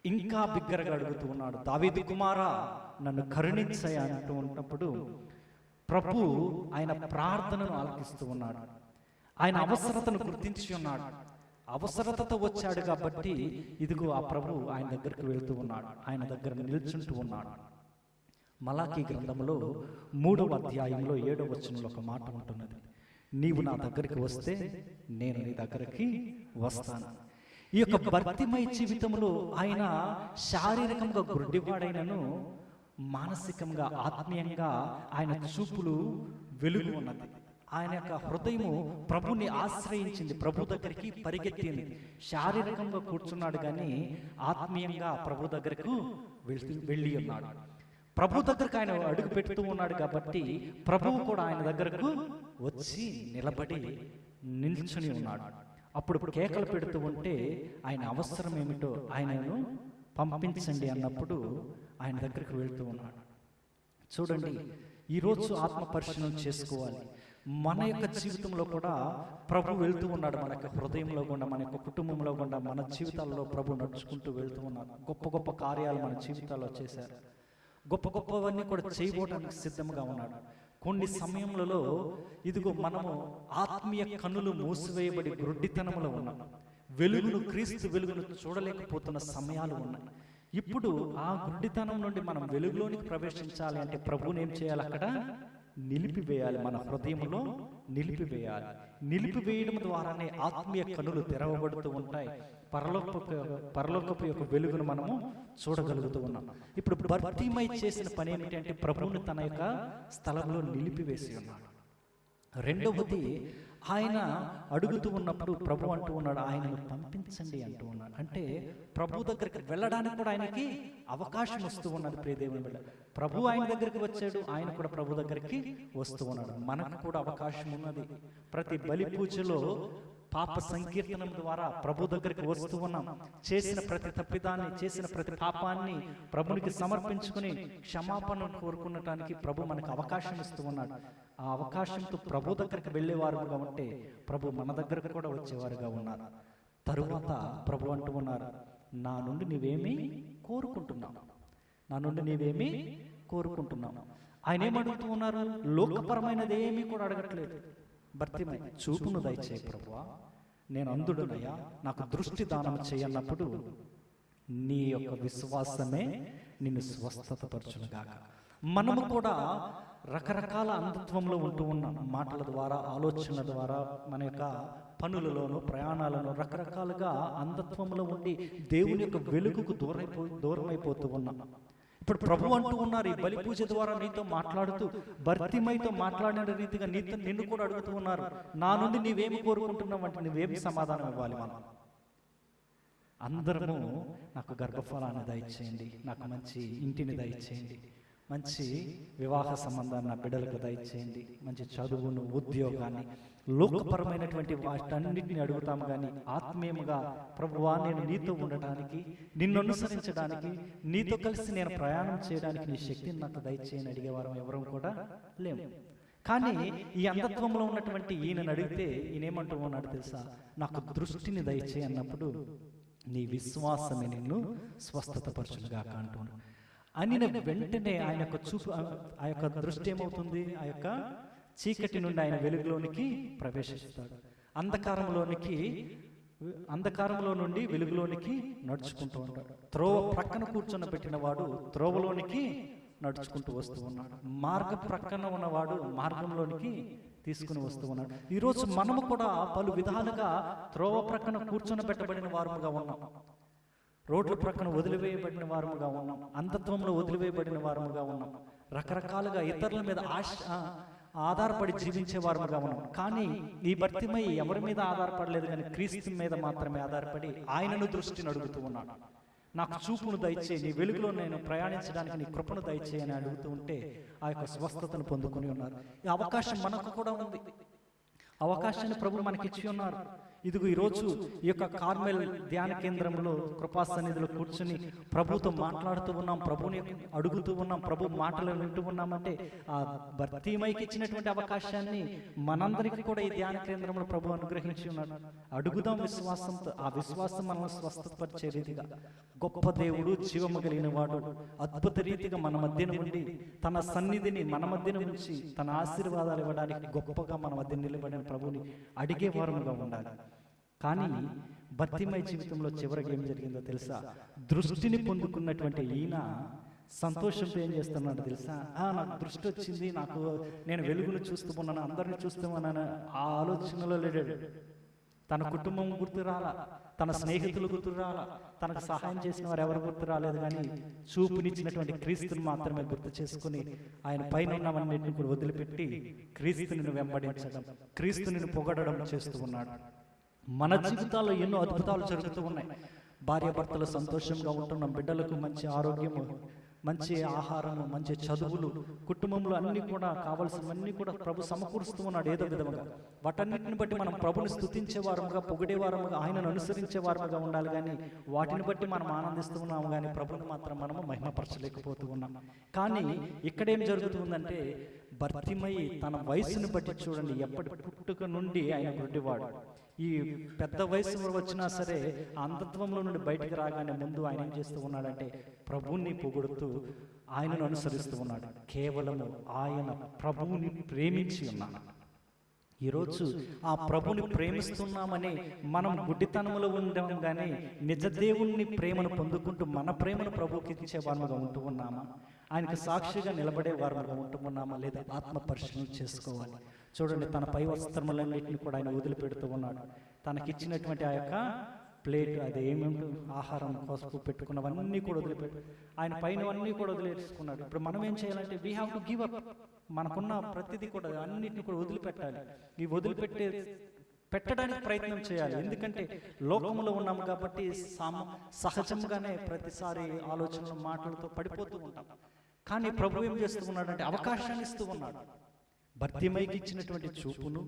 ఇంకా బిగ్గరగా అడుగుతూ ఉన్నాడు, దావీదు కుమారా నన్ను కరుణించయ్యా అంటూ ఉన్నప్పుడు ప్రభు ఆయన ప్రార్థనను ఆలకిస్తూ ఉన్నాడు. ఆయన అవసరతను గుర్తించి ఉన్నాడు. అవసరతతో వచ్చాడు కాబట్టి ఇదిగో ఆ ప్రభు ఆయన దగ్గరికి వెళ్తూ ఉన్నాడు, ఆయన దగ్గర నిల్చుంటూ ఉన్నాడు. మలాకీ గ్రంథంలో 3వ అధ్యాయంలో 7వ వచనంలో ఒక మాట ఉంటున్నది, నీవు నా దగ్గరికి వస్తే నేను నీ దగ్గరికి వస్తాను. ఈ యొక్క బర్తిమై జీవితంలో ఆయన శారీరకంగా గుడ్డివాడైనను మానసికంగా, ఆత్మీయంగా ఆయన చూపులు వెలుగు ఉన్నది. ఆయన యొక్క హృదయము ప్రభుని ఆశ్రయించింది, ప్రభు దగ్గరికి పరిగెత్తింది. శారీరకంగా కూర్చున్నాడు కానీ ఆత్మీయంగా ప్రభు దగ్గరకు వెళ్ళి ఉన్నాడు. ప్రభు దగ్గరకు ఆయన అడుగు పెడుతూ ఉన్నాడు కాబట్టి ప్రభువు కూడా ఆయన దగ్గరకు వచ్చి నిలబడి నిల్చుని ఉన్నాడు. అప్పుడు కేకలు పెడుతూ ఉంటే ఆయన అవసరం ఏమిటో ఆయనను పంపించండి అన్నప్పుడు ఆయన దగ్గరికి వెళ్తూ ఉన్నాడు. చూడండి, ఈరోజు ఆత్మ పరిశీలన చేసుకోవాలి. మన యొక్క జీవితంలో కూడా ప్రభు వెళ్తూ ఉన్నాడు. మన యొక్క హృదయంలో గుండా, మన యొక్క కుటుంబంలో గుండా, మన జీవితాల్లో ప్రభు నడుచుకుంటూ వెళ్తూ ఉన్నాడు. గొప్ప గొప్ప కార్యాలు మన జీవితాల్లో చేశారు. గొప్ప గొప్పవన్నీ కూడా చేయబోవడానికి సిద్ధంగా ఉన్నాడు. కొన్ని సమయములలో ఇదిగో మనము ఆత్మీయ కన్నులు మూసివేయబడి గ్రుడ్డితనములో ఉన్నాం. వెలుగును, క్రీస్తు వెలుగును చూడలేకపోతున్న సమయాలు ఉన్నాయి. ఇప్పుడు ఆ గుడ్డితనం నుండి మనం వెలుగులోనికి ప్రవేశించాలి అంటే ప్రభువుని ఏం చేయాలి? అక్కడ నిలిపివేయాలి, మన హృదయంలో నిలిపివేయాలి. నిలిపివేయడం ద్వారానే ఆత్మీయ కన్నులు తెరవబడుతూ ఉంటాయి. పరలోకపు యొక్క వెలుగును మనము చూడగలుగుతూ ఉన్నాం. ఇప్పుడు బర్తిమై చేసిన పని ఏమిటంటే ప్రభువుని తన యొక్క స్థలంలో నిలిపివేసి ఉన్నాడు. రెండవది, ఆయన అడుగుతూ ఉన్నప్పుడు ప్రభు అంటూ ఉన్నాడు, ఆయనను పంపించండి అంటూ ఉన్నాడు. అంటే ప్రభు దగ్గరికి వెళ్ళడానికి కూడా ఆయనకి అవకాశం వస్తూ ఉన్నది. ప్రియ దేవుని బిడ్డ, ప్రభు ఆయన దగ్గరికి వచ్చాడు, ఆయన కూడా ప్రభు దగ్గరికి వస్తూ ఉన్నాడు. మనకు కూడా అవకాశం ఉన్నది. ప్రతి బలి పూజలో పాప సంకీర్తనం ద్వారా ప్రభు దగ్గరికి వస్తూ ఉన్నాం. చేసిన ప్రతి తప్పిదాన్ని, చేసిన ప్రతి పాపాన్ని ప్రభునికి సమర్పించుకుని క్షమాపణ కోరుకునటానికి ప్రభు మనకు అవకాశం ఇస్తూ ఉన్నాడు. ఆ అవకాశంతో ప్రభు దగ్గరికి వెళ్ళేవారుగా ఉంటే ప్రభు మన దగ్గరకు కూడా వచ్చేవారుగా ఉన్నారు. తరువాత ప్రభు అంటూ ఉన్నారు, నా నుండి నీవేమీ కోరుకుంటున్నావు, నా నుండి నీవేమీ కోరుకుంటున్నావు. ఆయన ఏమడుగుతూ ఉన్నారు? లోకపరమైనది ఏమీ కూడా అడగట్లేదు. భర్తిమై చూపును దయచేయి ప్రభువా, నేను అంధుడునయ్యా, నాకు దృష్టి దానం చేయన్నప్పుడు నీ యొక్క విశ్వాసమే నిన్ను స్వస్థతపరచునుగాక. మనము కూడా రకరకాల అంధత్వంలో ఉంటూ ఉన్నాం. మాటల ద్వారా, ఆలోచనల ద్వారా, మన యొక్క పనులలోనూ ప్రయాణాలను రకరకాలుగా అంధత్వంలో ఉండి దేవుని యొక్క వెలుగుకు దూరమైపోతూ ఉన్నాం. ఇప్పుడు ప్రభు అంటూ ఉన్నారు, ఈ బలి పూజ ద్వారా నీతో మాట్లాడుతూ, భర్తిమైతో మాట్లాడిన రీతిగా నిన్ను కూడా అడుగుతూ ఉన్నారు, నా నుండి నీవేమి కోరుకుంటున్నావు అంటే నువ్వేమి సమాధానం ఇవ్వాలి? మనం అందరము నాకు గర్భఫలాన్ని దయచేయండి, నాకు మంచి ఇంటిని దయచేయండి, మంచి వివాహ సంబంధాన్ని నా బిడ్డలకు దయచేయండి, మంచి చదువును, ఉద్యోగాన్ని, లోకపరమైనటువంటి వాటన్నిటిని అడుగుతాము. కానీ ఆత్మీయముగా ప్రభువా నేను నీతో ఉండటానికి, నిన్ను అనుసరించడానికి, నీతో కలిసి నేను ప్రయాణం చేయడానికి నీ శక్తిని నాకు దయచేయని అడిగేవారు ఎవరూ కూడా లేము. కానీ ఈ అంధత్వంలో ఉన్నటువంటి ఈయనను అడిగితే ఈయన ఏమంటూ ఉన్నాడు తెలుసా? నాకు దృష్టిని దయచేయి అన్నప్పుడు నీ విశ్వాసమే నిన్ను స్వస్థతపరచునుగాక అంటున్నాడు. అని వెంటనే ఆయన యొక్క చూపు, ఆ యొక్క దృష్టి ఏమవుతుంది? ఆ యొక్క చీకటి నుండి ఆయన వెలుగులోనికి ప్రవేశిస్తాడు. అంధకారంలో నుండి వెలుగులోనికి నడుచుకుంటూ ఉంటాడు. త్రోవ ప్రక్కన కూర్చొని పెట్టిన వాడు త్రోవలోనికి నడుచుకుంటూ వస్తూ ఉన్నాడు. మార్గ ప్రక్కన ఉన్నవాడు మార్గంలోనికి తీసుకుని వస్తూ ఉన్నాడు. ఈరోజు మనము కూడా పలు విధాలుగా త్రోవ ప్రక్కన కూర్చొని పెట్టబడిన వారుగా ఉన్నాం, రోడ్ల ప్రక్కన వదిలివేయబడిన వారముగా ఉన్నాం, అంధత్వంలో వదిలివేయబడిన వారముగా ఉన్నాం, రకరకాలుగా ఇతరుల మీద ఆధారపడి జీవించే వారముగా ఉన్నాం. కానీ ఈ భర్తిమై ఎవరి మీద ఆధారపడలేదు, కానీ క్రీస్తు మీద మాత్రమే ఆధారపడి ఆయనను దృష్టిని అడుగుతూ ఉన్నాడు. నాకు చూపును దయచేయి, నీ వెలుగులో నేను ప్రయాణించడానికి నీ కృపను దయచేయి అని అడుగుతూ ఉంటే ఆ యొక్క స్వస్థతను పొందుకొని ఉన్నారు. ఈ అవకాశం మనకు కూడా ఉంది. అవకాశాన్ని ప్రభు మనకి ఇచ్చి ఉన్నారు. ఇదిగో ఈరోజు ఈ యొక్క కార్మెల్ ధ్యాన కేంద్రంలో కృపా సన్నిధిలో కూర్చుని ప్రభుతో మాట్లాడుతూ ఉన్నాం, ప్రభుని అడుగుతూ ఉన్నాం, ప్రభు మాటలు వింటూ ఉన్నామంటే ఆ భర్తీమైకి ఇచ్చినటువంటి అవకాశాన్ని మనందరికీ కూడా ఈ ధ్యాన కేంద్రంలో ప్రభు అనుగ్రహించి ఉన్నాడు. అడుగుదాం విశ్వాసంతో. ఆ విశ్వాసం మనల్ని స్వస్థపరిచే రీతిగా గొప్ప దేవుడు, జీవము కలిగిన వాడు, అద్భుత రీతిగా మన మధ్యన ఉండి తన సన్నిధిని మన మధ్యన ఉంచి తన ఆశీర్వాదాలు ఇవ్వడానికి గొప్పగా మన మధ్య నిలబడిన ప్రభుని అడిగే వారముగా ఉండాలి. కానీ భర్తిమై జీవితంలో చివరికి ఏం జరిగిందో తెలుసా? దృష్టిని పొందుకున్నటువంటి ఈయన సంతోషంతో ఏం చేస్తున్నాడు తెలుసా? నాకు దృష్టి వచ్చింది, నేను వెలుగును చూస్తూ ఉన్నాను, అందరిని చూస్తూ ఉన్నాను, ఆ ఆలోచనలో లేడాడు. తన కుటుంబం గుర్తు రాలా, తన స్నేహితులు గుర్తు రాలా, తనకు సహాయం చేసిన వారు ఎవరు గుర్తు రాలేదు. కానీ చూపునిచ్చినటువంటి క్రీస్తుని మాత్రమే గుర్తు చేసుకుని ఆయన పైన ఉన్నవన్నింటిని కూడా వదిలిపెట్టి క్రీస్తుని వెంబడించడం, క్రీస్తుని పొగడడం చేస్తూ ఉన్నాడు. మన జీవితాల్లో ఎన్నో అద్భుతాలు జరుగుతూ ఉన్నాయి. భార్యాభర్తలు సంతోషంగా ఉంటున్నాం, బిడ్డలకు మంచి ఆరోగ్యము, మంచి ఆహారము, మంచి చదువులు, కుటుంబంలో అన్ని కూడా కావాల్సినవన్నీ కూడా ప్రభు సమకూరుస్తూ ఉన్నాడు ఏదో విధముగా. వాటన్నిటిని బట్టి మనం ప్రభుని స్తుతించే వారముగా, పొగిడే వారముగా, ఆయనను అనుసరించే వారముగా ఉండాలి. కానీ వాటిని బట్టి మనం ఆనందిస్తూ ఉన్నాము, కానీ ప్రభుని మాత్రం మనము మహిమపరచలేకపోతూ ఉన్నాం. కానీ ఇక్కడేం జరుగుతుందంటే భర్తిమై తన వయసును బట్టి చూడండి, ఎప్పటి పుట్టుక నుండి ఆయన గుడ్డివాడు. ఈ పెద్ద వయసు వచ్చినా సరే అంధత్వంలో నుండి బయటికి రాగానే ముందు ఆయన ఏం చేస్తూ ఉన్నాడంటే ప్రభువుని పొగుడుతూ ఆయనను అనుసరిస్తూ ఉన్నాడు. కేవలము ఆయన ప్రభువుని ప్రేమించి ఉన్నాడు. ఈరోజు ఆ ప్రభుని ప్రేమిస్తున్నామని మనం గుడ్డితనములో ఉండడం కానీ నిజ దేవుణ్ణి ప్రేమను పొందుకుంటూ మన ప్రేమను ప్రభుకి ఇచ్చే వారముగా ఉంటూ ఉన్నామా? ఆయనకు సాక్షిగా నిలబడే వారముగా ఉంటూ ఉన్నామా? లేదా ఆత్మ పరిశీలన చేసుకోవాలి. చూడండి, తన పై వస్త్రములన్నింటినీ కూడా ఆయన వదిలిపెడుతూ ఉన్నాడు. తనకిచ్చినటువంటి ఆ యొక్క ప్లేట్ అది ఏమేమి ఆహారం కోసం పెట్టుకున్నవన్నీ కూడా వదిలిపెట్టి ఆయన పైనవన్నీ కూడా వదిలేసుకున్నాడు. ఇప్పుడు మనం ఏం చేయాలంటే we have to give up. మనకున్న ప్రతిదీ కూడా అన్నిటిని కూడా వదిలిపెట్టాలి. ఈ పెట్టడానికి ప్రయత్నం చేయాలి. ఎందుకంటే లోకంలో ఉన్నాము కాబట్టి సహజంగానే ప్రతిసారి ఆలోచనలు మాటలతో పడిపోతూ ఉంటాం. కానీ ప్రభు ఏం చేస్తూ ఉన్నాడంటే అవకాశాన్ని ఇస్తూ ఉన్నాడు. బర్తిమైకి ఇచ్చినటువంటి చూపును,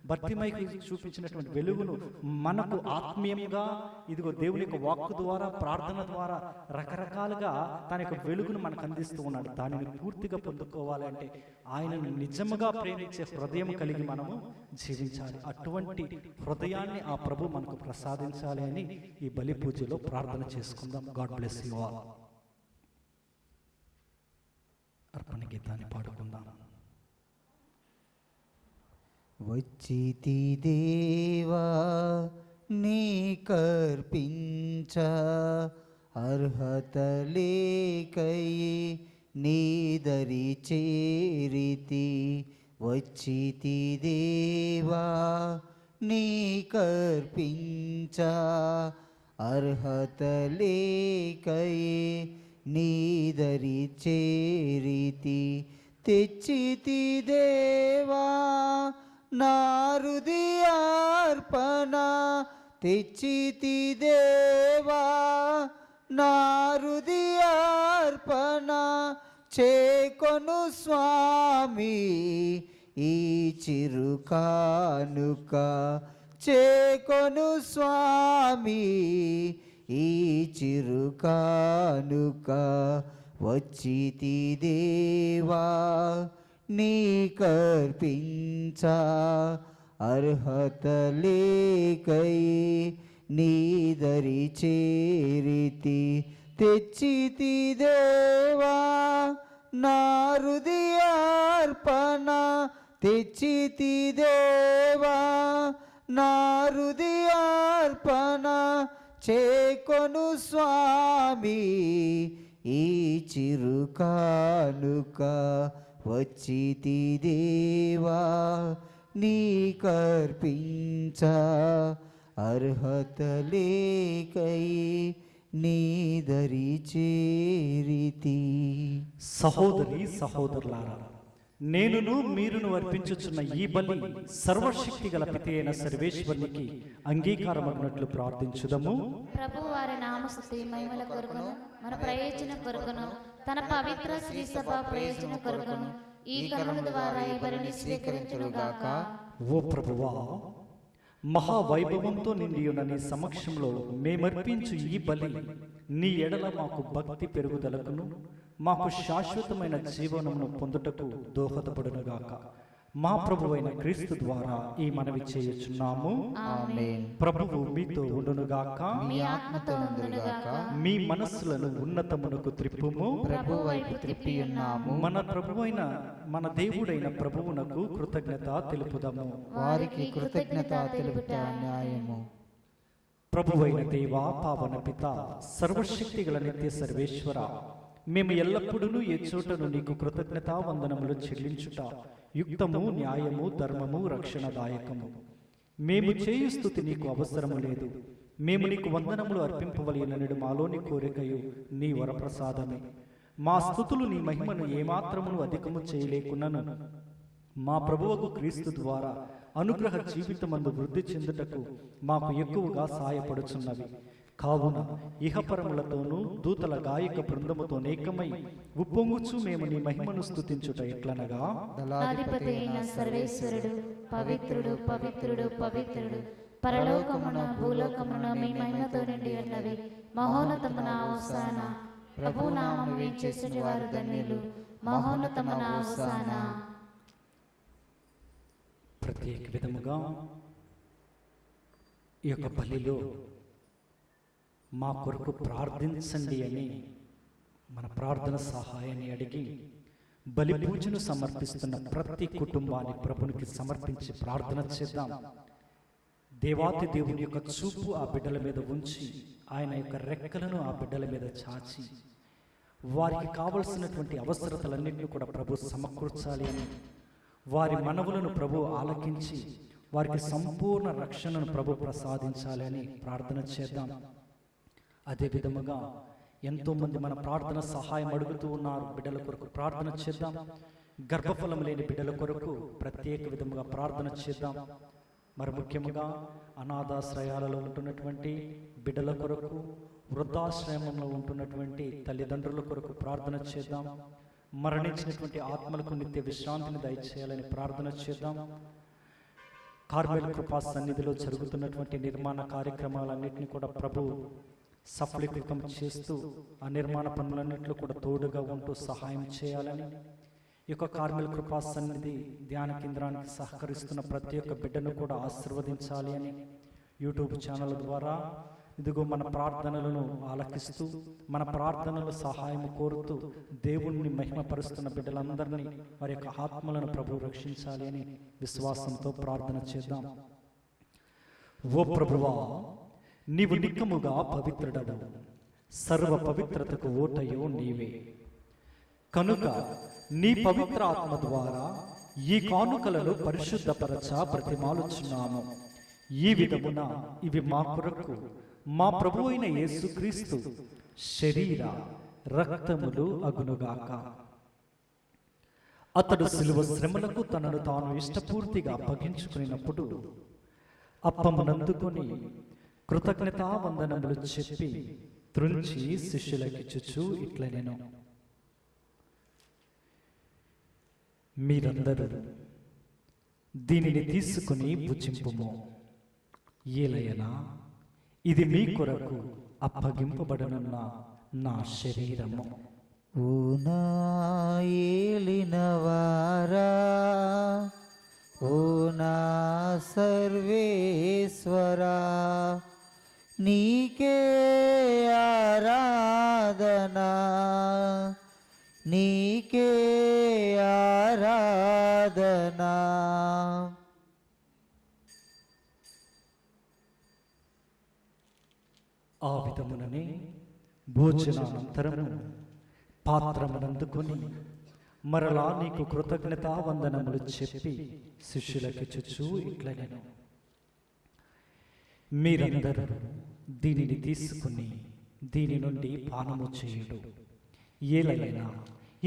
బర్తిమైకి చూపించినటువంటి వెలుగును మనకు ఆత్మీయంగా ఇదిగో దేవుని యొక్క వాక్కు ద్వారా, ప్రార్థన ద్వారా రకరకాలుగా తన యొక్క వెలుగును మనకు అందిస్తూ ఉన్నాడు. దానిని పూర్తిగా పొందుకోవాలి అంటే ఆయనను నిజముగా ప్రేమించే హృదయం కలిగి మనము జీవించాలి. అటువంటి హృదయాన్ని ఆ ప్రభు మనకు ప్రసాదించాలి అని ఈ బలి పూజలో ప్రార్థన చేసుకుందాం. God bless you all. అర్పణ గీతాన్ని పాడుకుందాం. వచ్చితి దేవా నీకర్పించ అర్హత లేకయే నీదరి చేరితి. వచ్చితి దేవా నీకర్పించ అర్హత లేకయే నీదరి చేరితి. తెచ్చితి దేవా నా హృదయార్పణ, తెచ్చితి దేవా నా హృదయార్పణ. చేకొను స్వామి ఈ చిరు కానుక, చేకొను స్వామి ఈ చిరు కానుక. వచ్చితి దేవా నీకర్పించ అర్హత లేకయే నీదరి చేరితి. తెచ్చితి దేవా నా హృదయార్పణ, తెచ్చితి దేవా నా హృదయార్పణ. చేకొను స్వామి ఈ చిరు కానుక. వచ్చితి దేవా నీకర్పించ అర్హత లేకయే నీదరి చేరితి. సహోదరి సహోదరులారా, నేనును మీరును అర్పించుచున్న ఈ బలి సర్వశక్తి గల పితి అయిన సర్వేశ్వరునికి అంగీకారమగినట్లు ప్రార్థించుదము. ప్రభు వారి నామస్తుతి మహిమల కొరకును మన ప్రయోజన కొరకును తన పవిత్ర శ్రీ సభ ప్రయోజన కొరకును ఈ కరుణ ద్వారా ఈ బలిని స్వీకరించునుగాక. ఓ ప్రభువా, మహావైభవంతో నిండి ఉన్న నీ సమక్షంలో మేమర్పించు ఈ బలి నీ ఎడల మాకు భక్తి పెరుగుదలకును మాకు శాశ్వతమైన జీవనమును పొందుటకు దోహదపడునుగాక. మా ప్రభువైన క్రీస్తు ద్వారా ఈ మనవి చేయుచున్నాము. ఆమేన్. ప్రభువు మీతో ఉండునుగాక. మీ ఆత్మతో ఉండునుగాక. మీ మనస్సులను ఉన్నతమునకు త్రిప్పుము. ప్రభు వైపు త్రిప్పి ఉన్నాము. మన ప్రభువైన మన దేవుడైన ప్రభువునకు కృతజ్ఞత తెలుపుదాము. వారికి కృతజ్ఞత తెలుపుట న్యాయము. ప్రభువైన దేవా, పావన పిత, సర్వశక్తి గల నిత్య సర్వేశ్వర, మేము ఎల్లప్పుడూ ఏ చోటను నీకు కృతజ్ఞతా వందనములు చెల్లించుట యుక్తము, న్యాయము, ధర్మము, రక్షణదాయకము. మేము చేయు స్తుతి నీకు అవసరము లేదు. మేము నీకు వందనములు అర్పింపవలెననడు మాలోని కోరికయు నీ వరప్రసాదమే. మా స్తుతులు నీ మహిమను ఏమాత్రమును అధికము చేయలేకున్నను మా ప్రభువుకు క్రీస్తు ద్వారా అనుగ్రహ జీవితమందు వృద్ధి చెందుటకు మాకు ఎక్కువగా సహాయపడుచున్నవి. కావున ఇహపరములతోనూ దూతల గాయక బృందముతో ఏకమై ఉప్పొంగుచు మేము నీ మహిమను స్తుతించుట ఎట్లనగా, అధిపతి అయిన సర్వేశ్వరుడు పవిత్రుడు పవిత్రుడు పవిత్రుడు, పరలోకమున భూలోకమున మీ మహిమతో నిండి ఉన్నవి. మహోన్నతమున హోసానా, ప్రభు నామమున వేంచేసిన వారు ధన్యులు. మహోన్నతమున హోసానా. ప్రత్యేక విధముగా ఈ యొక్క బలిలో మా కొరకు ప్రార్థించండి అని మన ప్రార్థన సహాయాన్ని అడిగి బలి పూజను సమర్పిస్తున్న ప్రతి కుటుంబాన్ని ప్రభునికి సమర్పించి ప్రార్థన చేద్దాం. దేవాతి దేవుని యొక్క చూపు ఆ బిడ్డల మీద ఉంచి ఆయన యొక్క రెక్కలను ఆ బిడ్డల మీద చాచి వారికి కావలసినటువంటి అవసరతలన్నింటినీ కూడా ప్రభు సమకూర్చాలి అని, వారి మనవులను ప్రభు ఆలకించి వారికి సంపూర్ణ రక్షణను ప్రభు ప్రసాదించాలని ప్రార్థన చేద్దాం. అదే విధముగా ఎంతోమంది మన ప్రార్థన సహాయం అడుగుతూ ఉన్నారు. బిడ్డల కొరకు ప్రార్థన చేద్దాం. గర్భఫలం లేని బిడ్డల కొరకు ప్రత్యేక విధముగా ప్రార్థన చేద్దాం. మరి ముఖ్యముగా అనాథాశ్రయాలలో ఉంటున్నటువంటి బిడ్డల కొరకు, వృద్ధాశ్రమంలో ఉంటున్నటువంటి తల్లిదండ్రుల కొరకు ప్రార్థన చేద్దాం. మరణించినటువంటి ఆత్మలకు నిత్య విశ్రాంతిని దయచేయాలని ప్రార్థన చేద్దాం. కార్మెల్ కృపా సన్నిధిలో జరుగుతున్నటువంటి నిర్మాణ కార్యక్రమాలన్నింటినీ కూడా ప్రభు సఫలీకృతం చేస్తూ ఆ నిర్మాణ పనులన్నింటిలో కూడా తోడుగా ఉంటూ సహాయం చేయాలని, ఈ యొక్క కార్మెల్ కృపా సన్నిధి ధ్యాన కేంద్రానికి సహకరిస్తున్న ప్రతి ఒక్క బిడ్డను కూడా ఆశీర్వదించాలి అని యూట్యూబ్ ఛానల్ ద్వారా ఇదిగో మన ప్రార్థనలను ఆలకిస్తూ, మన ప్రార్థనలు సహాయం కోరుతూ దేవుణ్ణి మహిమపరుస్తున్న బిడ్డలందరినీ వారి యొక్క ఆత్మలను ప్రభు రక్షించాలి అని విశ్వాసంతో ప్రార్థన చేద్దాం. ఓ ప్రభువా, నీవు నిక్కముగా పవిత్రుడవు, సర్వ పవిత్రతకు ఓటయో నీవే. కనుక నీ పవిత్ర ఆత్మ ద్వారా ఈ కానుకలను పరిశుద్ధపరచ ప్రతిమాలుచున్నాము. ఈ విధమున ఇవి మా కొరకు మా ప్రభు అయిన యేసుక్రీస్తు శరీర రక్తములు అగునుగాక. అతడు శిలువ శ్రమలకు తనను తాను ఇష్టపూర్తిగా అప్పగించుకున్నప్పుడు అప్పమునందుకొని కృతజ్ఞతావందనములు చెప్పి త్రుంచి శిష్యులకిచ్చుచు ఇట్లనెను, మీరందరూ దీనిని తీసుకుని భుజింపుము. ఏలయనా ఇది మీ కొరకు అప్పగింపబడనున్న నా శరీరము. ఓ నా ఏలినవారా, ఓ నా సర్వేశ్వరా, నీకే ఆరాధనా, నీకే ఆరాధనా. ఆ విధముననే భోజనానంతరము పాత్రమునందుకొని మరలా నీకు కృతజ్ఞతావందనములు చెప్పి శిష్యులకిచ్చుచు ఇట్లనెను, మీరందరూ దీనిని తీసుకుని దీని నుండి పానము చేయుడు. ఏలైనా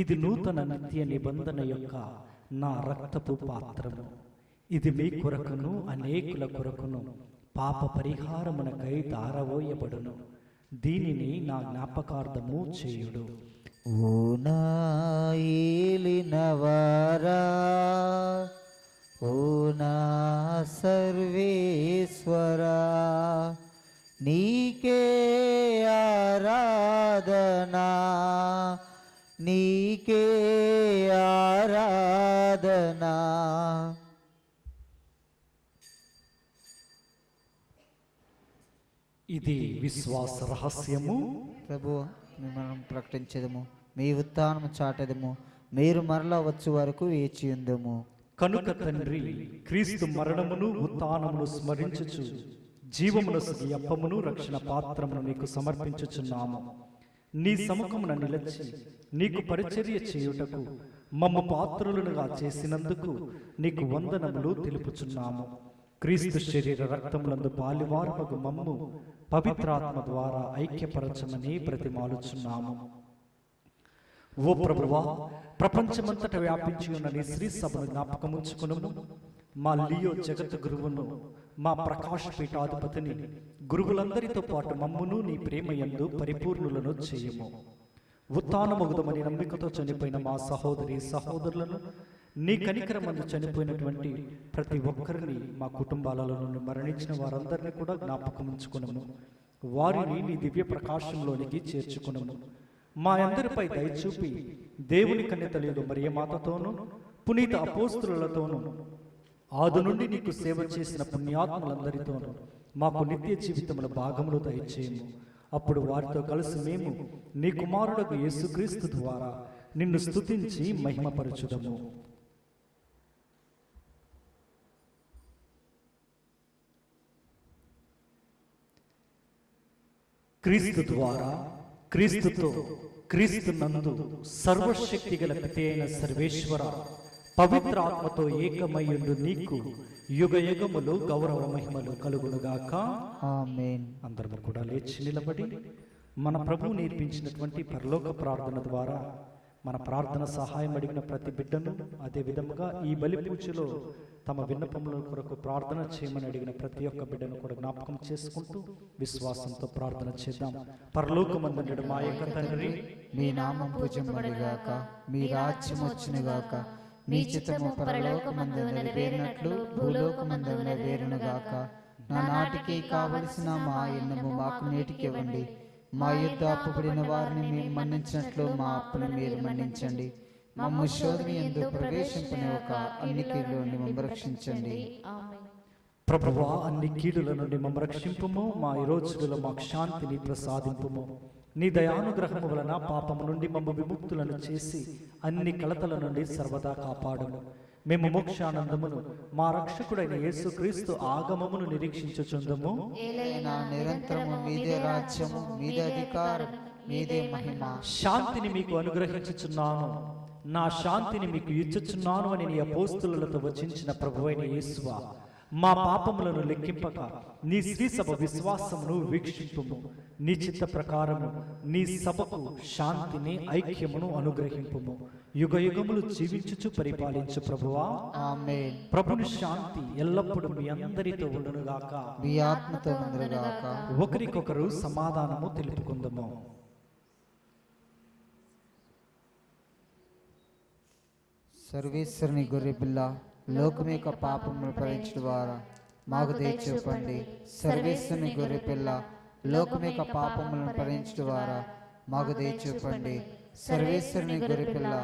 ఇది నూతన నిత్య నిబంధన యొక్క నా రక్తపు పాత్రము. ఇది మీ కొరకును అనేకుల కొరకును పాప పరిహారమునకై దారవోయబడును. దీనిని నా జ్ఞాపకార్థము చేయుడు. ఓ నా ఏలినవారా, ఓ నా సర్వేశ్వరా, నీకే ఆరాధనా, నీకే ఆరాధనా. ఇది విశ్వాస రహస్యము. ప్రభు, మిమ్మల్ని ప్రకటించదము, మీ ఉత్థానము చాటదము, మీరు మరలా వచ్చు వరకు వేచి ఉందము. కనుక తండ్రి, క్రీస్తు మరణమును ఉత్థానమును స్మరించుచు జీవమునసు అప్పమును రక్షణ పాత్రమును నీకు సమర్పించుచున్నాము. నీ సముఖమున నిలచి నీకు పరిచర్య చేయుటకు మమ్ము పాత్రులనుగా చేసినందుకు నీకు వందనములు తెలుపుచున్నాము. క్రీస్తు శరీర రక్తములందు పాలివారమగు మమ్ము పవిత్రాత్మ ద్వారా ఐక్యపరచమని ప్రతిమాలుచున్నాము. ఓ ప్రభువా, ప్రపంచమంతట వ్యాపించి ఉన్న నీ శ్రీ సభను జ్ఞాపకముంచుకును. మా లియో జగత్ గురువును, మా ప్రకాశ్ పీఠాధిపతిని, గురువులందరితో పాటు మమ్మును నీ ప్రేమయందు పరిపూర్ణులను చేయము. ఉత్థానమగుదమని నమ్మికతో చనిపోయిన మా సహోదరి సహోదరులను, నీ కనికరమందు చనిపోయినటువంటి ప్రతి ఒక్కరిని, మా కుటుంబాలలో నుండి మరణించిన వారందరినీ కూడా జ్ఞాపకముంచుకునము. వారిని నీ దివ్య ప్రకాశంలోనికి చేర్చుకునము. మా అందరిపై దయచూపి దేవుని కన్యతలేదు మరియమాతతోనూ పునీత అపోస్తులతోనూ ఆది నుండి నీకు సేవ చేసిన పుణ్యాత్ములందరితోనూ మాకు నిత్య జీవితముల భాగములు దయచేయము. అప్పుడు వారితో కలిసి మేము నీ కుమారుడకు యేసుక్రీస్తు ద్వారా నిన్ను స్తుతించి మహిమపరచుదము. క్రీస్తు ద్వారా, క్రీస్తుతో, క్రీస్తు నందు సర్వశక్తి గల పితి అయిన సర్వేశ్వర, పవిత్ర ఆత్మతో ఏకమయ్యుండు నీకు యుగ యుగములు గౌరవ మహిమలు కలుగునుగాక. ఆమేన్. అందరము కూడా లేచి నిలబడి మన ప్రభువు నేర్పించినటువంటి పరలోక ప్రార్థన ద్వారా మన ప్రార్థన సహాయం అడిగిన ప్రతి బిడ్డను, అదే విధముగా ఈ బలి పూజలో తమ విన్నపముల కొరకు ప్రార్థన చేయమని అడిగిన ప్రతి ఒక్క బిడ్డను కూడా జ్ఞాపకం చేసుకుంటూ విశ్వాసంతో ప్రార్థన చేద్దాం. పరలోకమందుండు మా యొక్క తండ్రి, మీ నామం పూజింపబడుగాక, మీ రాజ్యం వచ్చునుగాక, మీ చిత్తము పరలోకమందు నెరవేరినట్లు భూలోకమందు నెరవేరునుగాక. నానాటికి కావలసిన మా అన్నము మాకు నేటికి ఇవ్వండి. మా యుద్ధ అప్పుబడిన వారిని మేము మన్నించినట్లు మా అప్పును మీరు మన్నించండి. మమ్ము శోధన యందు ప్రవేశింపనివ్వక అన్ని కీడుల నుండి మమ్ము రక్షించండి. ప్రభువా, అన్ని కీడుల నుండి మమ్ము రక్షింపుము. మా ఈ రోజులలో మాకు శాంతిని ప్రసాదింపుము. నీ దయానుగ్రహము వలన పాపము నుండి మమ్ము విముక్తులను చేసి అన్ని కలతల నుండి సర్వదా కాపాడుము. మేము మోక్షానందమును మా రక్షకుడైన యేసుక్రీస్తు ఆగమమును నిరీక్షించుచుందము. ఏలైనా నిరంతరము మీదే రాజ్యము, మీదే అధికారం, మీదే మహిమ. శాంతిని మీకు అనుగ్రహించుచున్నాను, నా శాంతిని మీకు ఇచ్చుచున్నాను అని నీ అపోస్తులతో వచించిన ప్రభువైన యేసువా, మా పాపములను లెక్కింపక నీ శ్రీ సభ విశ్వాసమును వీక్షింపుము. నీ చిత్త ప్రకారము నీ సభకు శాంతిని, ఐక్యమును అనుగ్రహింపుము. యుగ యుగములు జీవించుచు పరిపాలించు ప్రభువా. ఆమేన్. ప్రభుని శాంతి ఎల్లప్పుడూ మీ అందరితో ఉండునుగాక. మీ ఆత్మతో ఉండునుగాక. ఒకరికొకరు సమాధానము తెలుపుకుందాము. సర్వేశ్వరుని గొర్రె పిల్ల, లోకం యొక్క పాపమును భరించు వారా మాకు దయచూపండి. సర్వేశ్వరుని గొర్రె పిల్ల, లోకం యొక్క పాపములను భరించు వారా మాకు దయచూపండి. సర్వేశ్వరుని గొర్రె పిల్ల,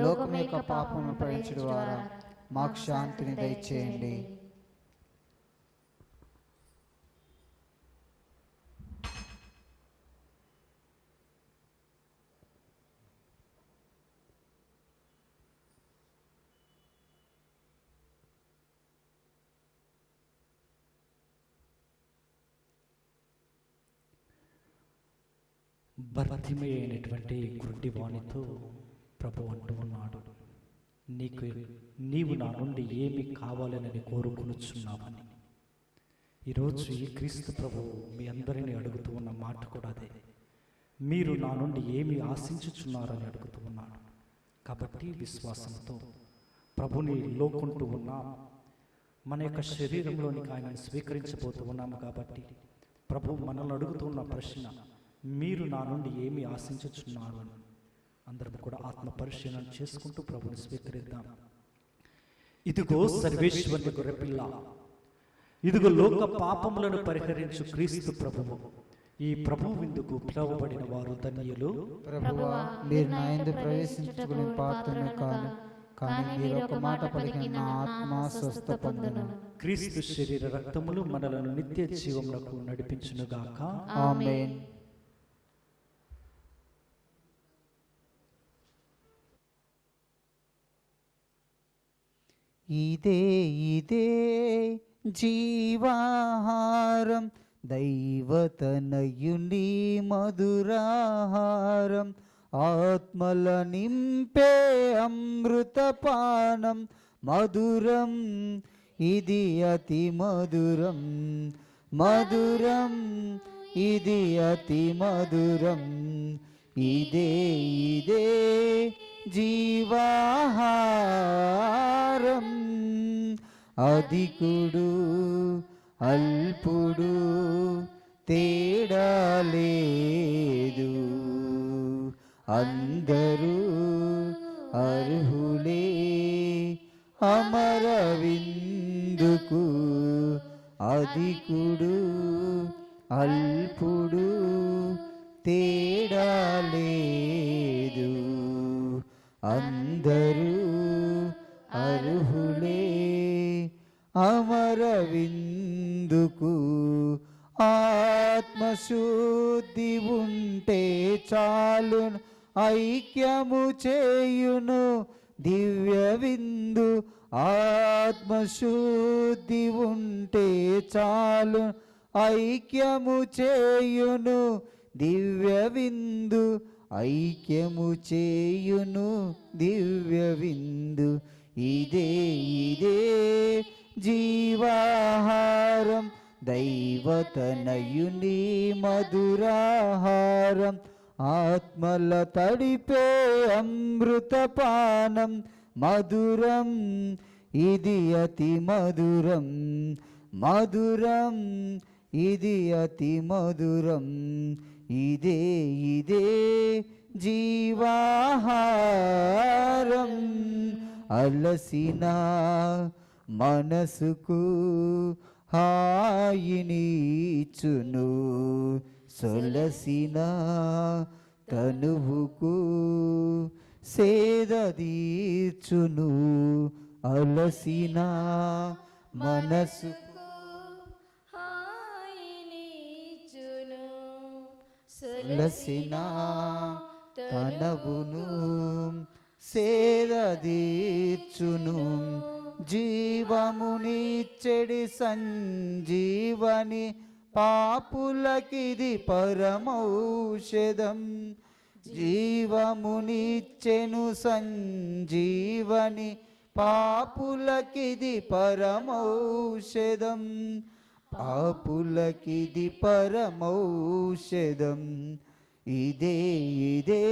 లోకం యొక్క పాపములను భరించు వారా మాకు శాంతిని దయచేయండి. భర్తిమే అయినటువంటి గుడ్డి వానితో ప్రభు అంటూ ఉన్నాడు, నీవు నా నుండి ఏమి కావాలని కోరుకునుచున్నావని. ఈరోజు ఈ క్రీస్తు ప్రభు మీ అందరినీ అడుగుతూ ఉన్న మాట కూడా అదే. మీరు నా నుండి ఏమి ఆశించుచున్నారని అడుగుతూ ఉన్నాడు. కాబట్టి విశ్వాసంతో ప్రభుని లోకుంటూ ఉన్నాం. మన యొక్క శరీరంలోనికి ఆయనను స్వీకరించబోతూ ఉన్నాము. కాబట్టి ప్రభు మనల్ని అడుగుతున్న ప్రశ్న, మీరు నా నుండి ఏమి ఆశించుచున్నారు అని. అందరం కూడా ఆత్మ పరిశీలన చేసుకుంటూ ప్రభుని స్వీకరిద్దాం. ఇదిగో సర్వేశ్వరుని గొర్రెపిల్ల, ఇదిగో లోక పాపములను పరిహరించు క్రీస్తు ప్రభువు. ఈ ప్రభు విందుకు పిలువబడిన వారు ధన్యులు. ప్రభువా, మీరు నా యందు ప్రవేశించుకుని పాత్రను కాను, కానీ మీరు ఒక మాట పలికిన నా ఆత్మ స్వస్థ పొందును. క్రీస్తు శరీర రక్తములు మనలను నిత్య జీవములకు నడిపించునుగాక. ఆమేన్. ఇదే జీవాహారం, దైవతనయుని మధురాహారం, ఆత్మల నింపే అమృతపానం, మధురం ఇది అతి మధురం, మధురం ఇది అతి మధురం. ఇదే జీవాహారం, అధికుడు అల్పుడు తేడా లేదు, అందరూ అర్హులే అమర విందుకు. అధికుడు అల్పుడు తేడా లేదు, అందరూ అర్హులే అమర విందుకు. ఆత్మశుద్ధి ఉంటే చాలు, ఐక్యము చేయును దివ్య విందు. ఆత్మశుద్ధి ఉంటే చాలు, ఐక్యము చేయును దివ్య విందు. ఐక్యము చేయును దివ్య విందు. ఇదే ఇదే జీవాహారం దైవతనయుని మధురాహారం ఆత్మల తడిపే అమృతపానం మధురం ఇది అతి మధురం మధురం ఇది అతి మధురం ఇదే ఇదే జీవాహారం అలసిన మనసుకు హాయినిచును సొలసిన తనువుకు సేదదీర్చును అలసిన మనసుకు సొలసిన తనవును సేదదీర్చును జీవమునిచ్చెడి సంజీవని పాపులకిది పరమౌషధం జీవమునిచ్చెను సంజీవని పాపులకిది పరమౌషధం పాపులకిది పరమౌషధం ఇదే ఇదే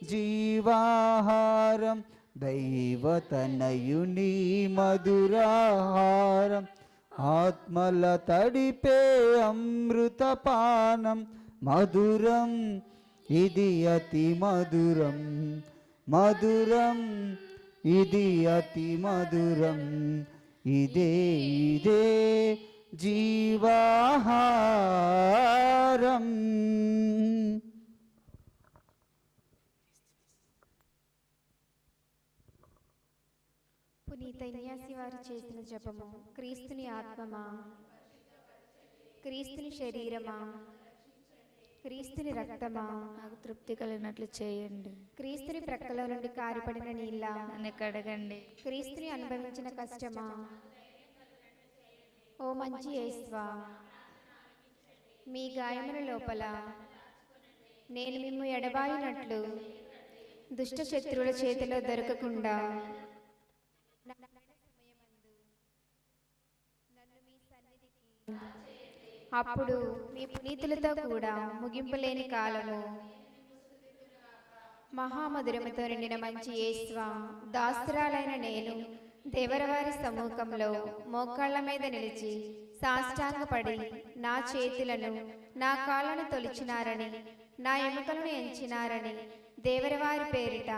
జీవాహారం దైవతనయుని మధురాహారం ఆత్మల తడిపే అమృతపానం మధురం ఇది అతి మధురం మధురం ఇది అతి మధురం ఇదే ఇదే జీవాహారం. పునీత ఇన్యాసి వారు చేసిన జపము. క్రీస్తుని ఆత్మమా, క్రీస్తుని శరీరమా, క్రీస్తుని రక్తమా, నాకు తృప్తి కలిగినట్లు చేయండి. క్రీస్తుని ప్రక్కలో నుండి కారిపడిన నీళ్ళ నన్ను కడగండి. క్రీస్తుని అనుభవించిన కష్టమా, ఓ మంచి యేసువా, మీ గాయముల లోపల నేను మిమ్ము ఎడబాయినట్లు దుష్ట శత్రువుల చేతిలో దొరకకుండా అప్పుడు మీ పునీతులతో కూడా ముగింపులేని కాలము మహామధురముతో నిండిన మంచి యేసువా, దాస్తురాలైన నేను దేవరవారి సమ్ముఖంలో మోకాళ్ళ మీద నిలిచి సాష్టాంగపడి నా చేతులను నా కాళ్ళను తొలిచినారని నా ఎముకలను ఎంచినారని దేవరవారి పేరిట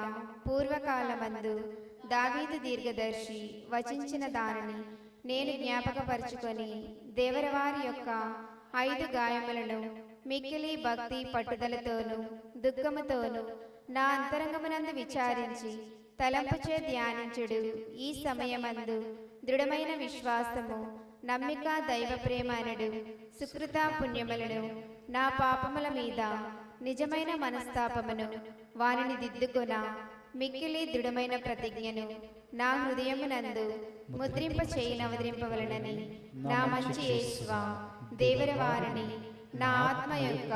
పూర్వకాలమందు దావీదు దీర్ఘదర్శి వచించిన దానిని నేను జ్ఞాపకపరుచుకొని దేవరవారి యొక్క 5 గాయములను మిక్కిలి భక్తి పట్టుదలతోనూ దుఃఖముతోనూ నా అంతరంగమునందు విచారించి తలంపుచే ధ్యానించుడు ఈ సమయమందు దృఢమైన విశ్వాసము, నమ్మిక, దైవ ప్రేమ అనడు సుకృత పుణ్యములను నా పాపముల మీద నిజమైన మనస్తాపమును వానిని దిద్దుకొన మిక్కిలి దృఢమైన ప్రతిజ్ఞను నా హృదయమునందు ముద్రింప చేయనవదరింపవలనని నా మంచి యేసువా, దేవరవారిని నా ఆత్మ యొక్క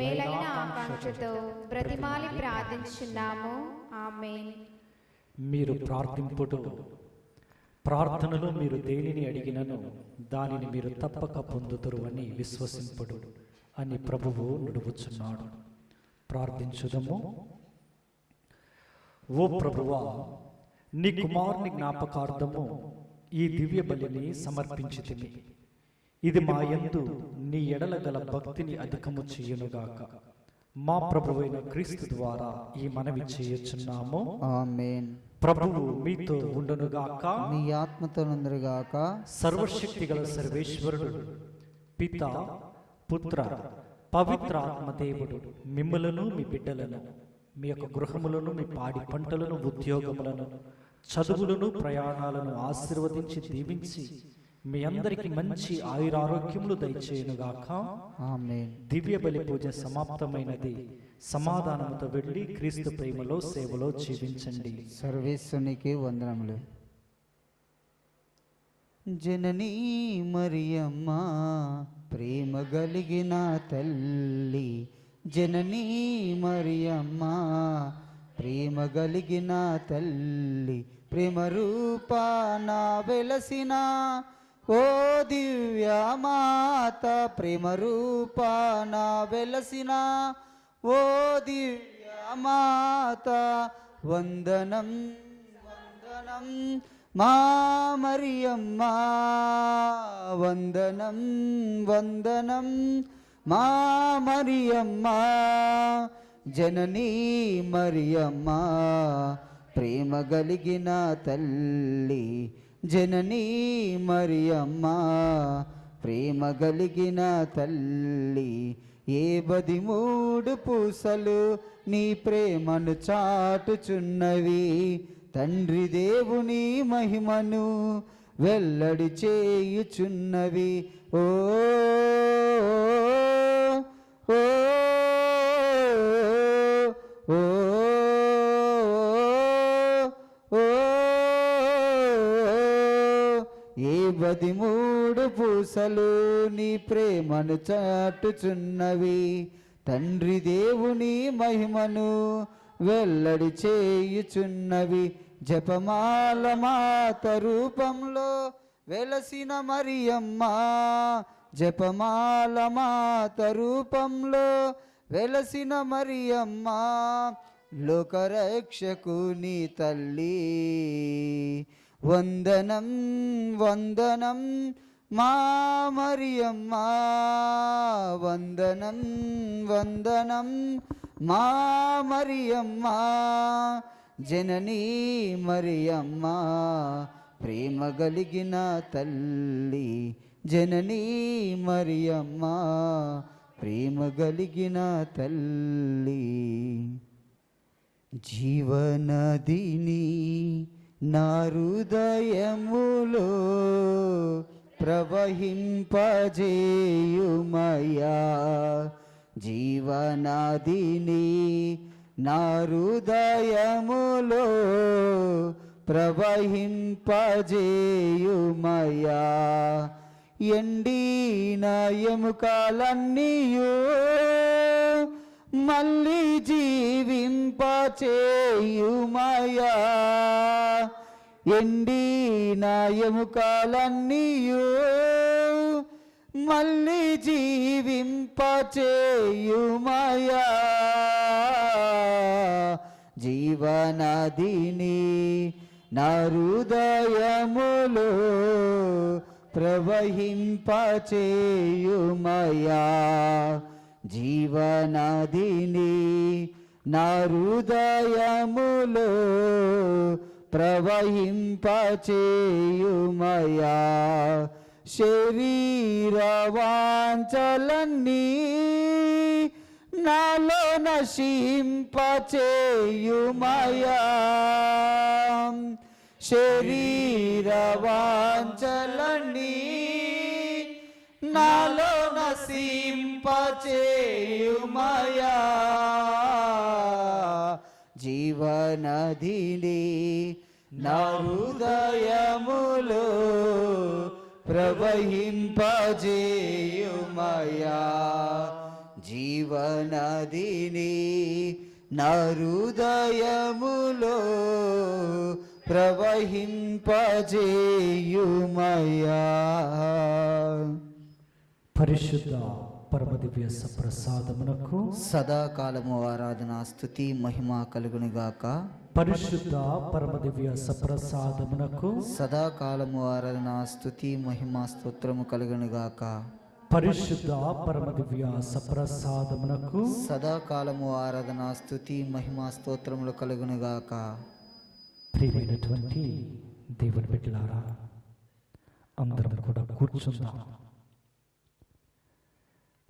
మేలైన ఆకాంక్షతో బ్రతిమాలి ప్రార్థించున్నాము. ఆమేన్. మీరు ప్రార్థింపుడు. ప్రార్థనలో మీరు దేనిని అడిగినను దానిని మీరు తప్పక పొందుతురు అని విశ్వసింపుడు అని ప్రభువు నుడువుచున్నాడు. ప్రార్థించుదము. ఓ ప్రభువా, నీ కుమారుని జ్ఞాపకార్థము ఈ దివ్య బలిని సమర్పించితిమి. ఇది మా యందు నీ ఎడల గల భక్తిని అధికము చేయునుగాక. మా ప్రభువైన క్రీస్తు ద్వారా ఈ మనవి చేయుచున్నాము. ఆమేన్. ప్రభువు మీతో ఉండునుగాక. మీ ఆత్మతోనుందురుగాక. సర్వశక్తి గల సర్వేశ్వరుడు పిత, పుత్ర, పవిత్ర ఆత్మదేవుడు మిమ్మలను, మీ బిడ్డలను, మీ యొక్క గృహములను, మీ పాడి పంటలను, ఉద్యోగములను, చదువులను, ప్రయాణాలను ఆశీర్వదించి దీవించి మీ అందరికి మంచి ఆయురారోగ్యములు దయచేయునుగాక. ఆమేన్. దివ్య బలి పూజ సమాప్తమైనది. సమాధానముతో వెళ్ళి క్రీస్తు ప్రేమలో సేవలో జీవించండి. సర్వేశ్వరునికి వందనములు. జననీ మరియమ్మ, ప్రేమ కలిగిన తల్లి. జననీ మరియమ్మ, ప్రేమ కలిగిన తల్లి. ప్రేమ రూపాన వెలసిన ఓ దివ్యమాత, ప్రేమ రూపాన వెలసిన ఓ దివ్యమాత, వందనం వందనం మా మరియమ్మ, వందనం వందనం మా మరియమ్మ, జననీ మరియమ్మ, ప్రేమ కలిగిన తల్లి, జననీ మరియమ్మ, ప్రేమ కలిగిన తల్లి, ఏ 13 పూసలు నీ ప్రేమను చాటుచున్నవి, తండ్రి దేవుని మహిమను వెల్లడి చేయుచున్నవి. ఓ ఓ ఓ ఏ 13 పూసలు నీ ప్రేమను చాటుచున్నవి, తండ్రి దేవుని మహిమను వెల్లడి చేయుచున్నవి. జపమాల మాత రూపంలో వెలసిన మరియమ్మ, జపమాల మాత రూపంలో వెలసిన మరియమ్మ, లోకరక్షకుని తల్లి, వందనం వందనం మా మరియమ్మ, వందనం వందనం మా మరియమ్మ, జననీ మరియమ్మ, ప్రేమ కలిగిన తల్లి, జననీ మరియమ్మ, ప్రేమ కలిగిన తల్లి. జీవనదిని నా హృదయములో ప్రవహింపజేయుమయా, జీవనదిని నా హృదయములో ప్రవహింపజేయుమయా, ఎండిన ఎముకలన్నీయు మళ్ళీ జీవింపచేయుమయా, ఎండిన ఎముకలన్నీయు మళ్ళీ జీవింపచేయుమయా, జీవనదిని నా హృదయములో ప్రవహింపచేయుమయా, జీవనదిని నా హృదయములో ప్రవహింపచేయుమయా, శరీర వాంఛలన్నీ నాలో నశింపచేయుమయా, శరీర వాంఛలన్నీ నాలో నశింపచేయుమయా, జీవనదిని నా హృదయములో ప్రవహింపజేయుమయా, జీవనదిని నా హృదయములో ప్రవహింపజేయుమయా. పరిశుద్ధ పరమదివ్య సప్రసాదమునకు సదాకాలము ఆరాధన స్తుతి మహిమ కలుగునుగాక. పరిశుద్ధ పరమదివ్య సప్రసాదమునకు సదాకాలము ఆరాధన స్తుతి మహిమ స్తోత్రము కలుగునుగాక. పరిశుద్ధ పరమదివ్య సప్రసాదమునకు సదాకాలము ఆరాధన స్తుతి మహిమ స్తోత్రములు కలుగునుగాక. ప్రియమైనటువంటి దేవుని బిడ్డలారా, అందరం కూడా కూర్చుందాం.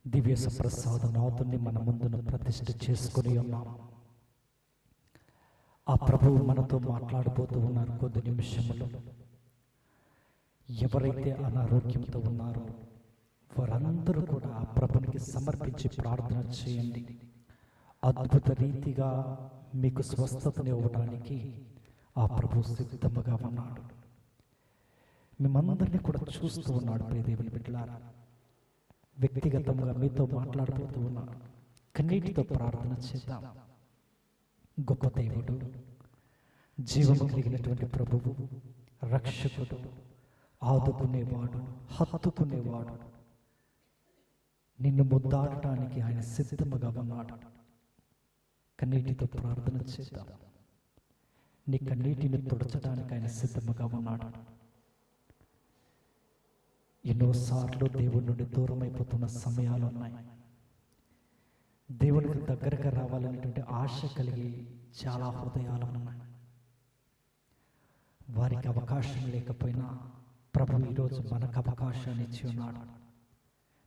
దివ్య సప్రసాద నాథుని మన ముందున ప్రతిష్ఠ చేసుకుని ఉన్నాం. ఆ ప్రభువు మనతో మాట్లాడబోతూ ఉన్నారు. కొద్ది నిమిషంలో ఎవరైతే అనారోగ్యంతో ఉన్నారో వారందరూ కూడా ఆ ప్రభునికి సమర్పించి ప్రార్థన చేయండి. అద్భుత రీతిగా మీకు స్వస్థతని ఇవ్వడానికి ఆ ప్రభు సిద్ధముగా ఉన్నాడు. మిమ్మందరినీ కూడా చూస్తూ ఉన్నాడు. ప్రియ దేవుని బిడ్డలారా, వ్యక్తిగతంగా మీతో మాట్లాడబోతూ ఉన్నాడు. కన్నీటితో ప్రార్థన చేద్దాం. గొప్ప దేవుడు, జీవము కలిగినటువంటి ప్రభువు, రక్షకుడు, ఆదుకునేవాడు, హత్తుకునేవాడు, నిన్ను ముద్దాడటానికి ఆయన సిద్ధముగా ఉన్నాడు. కన్నీటితో ప్రార్థన చేద్దాం. నీ కన్నీటిని తుడచడానికి ఆయన సిద్ధముగా ఉన్నాడు. ఎన్నోసార్లు దేవుడి నుండి దూరం అయిపోతున్న సమయాలు ఉన్నాయి. దేవునికి దగ్గరగా రావాలనేటువంటి ఆశ కలిగి చాలా హృదయాలు ఉన్నాయి. వారికి అవకాశం లేకపోయినా ప్రభు ఈరోజు మనకు అవకాశాన్ని ఇచ్చి ఉన్నాడు.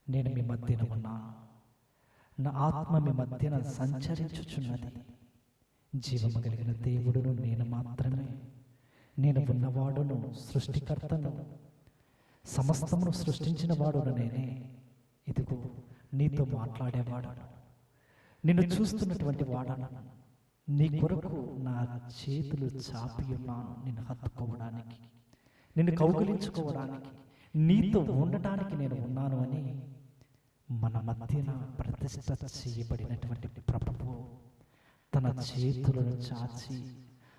నేను మీ మధ్యన ఉన్నాను, నా ఆత్మ మీ మధ్యన సంచరించుచున్నది. జీవము కలిగిన దేవుడును నేను మాత్రమే. నేను ఉన్నవాడును, సృష్టికర్తను, సమస్తమును సృష్టించిన వాడును నేనే. ఇదిగో నీతో మాట్లాడేవాడు, నిన్ను చూస్తున్నటువంటి వాడను. నీ కొరకు నా చేతులు చాపి ఉన్నాను, నిన్ను హత్తుకోవడానికి, నిన్ను కౌగిలించుకోవడానికి, నీతో ఉండటానికి నేను ఉన్నాను అని మన మధ్యన ప్రతిష్ఠ చేయబడినటువంటి ప్రభువు తన చేతులను చాచి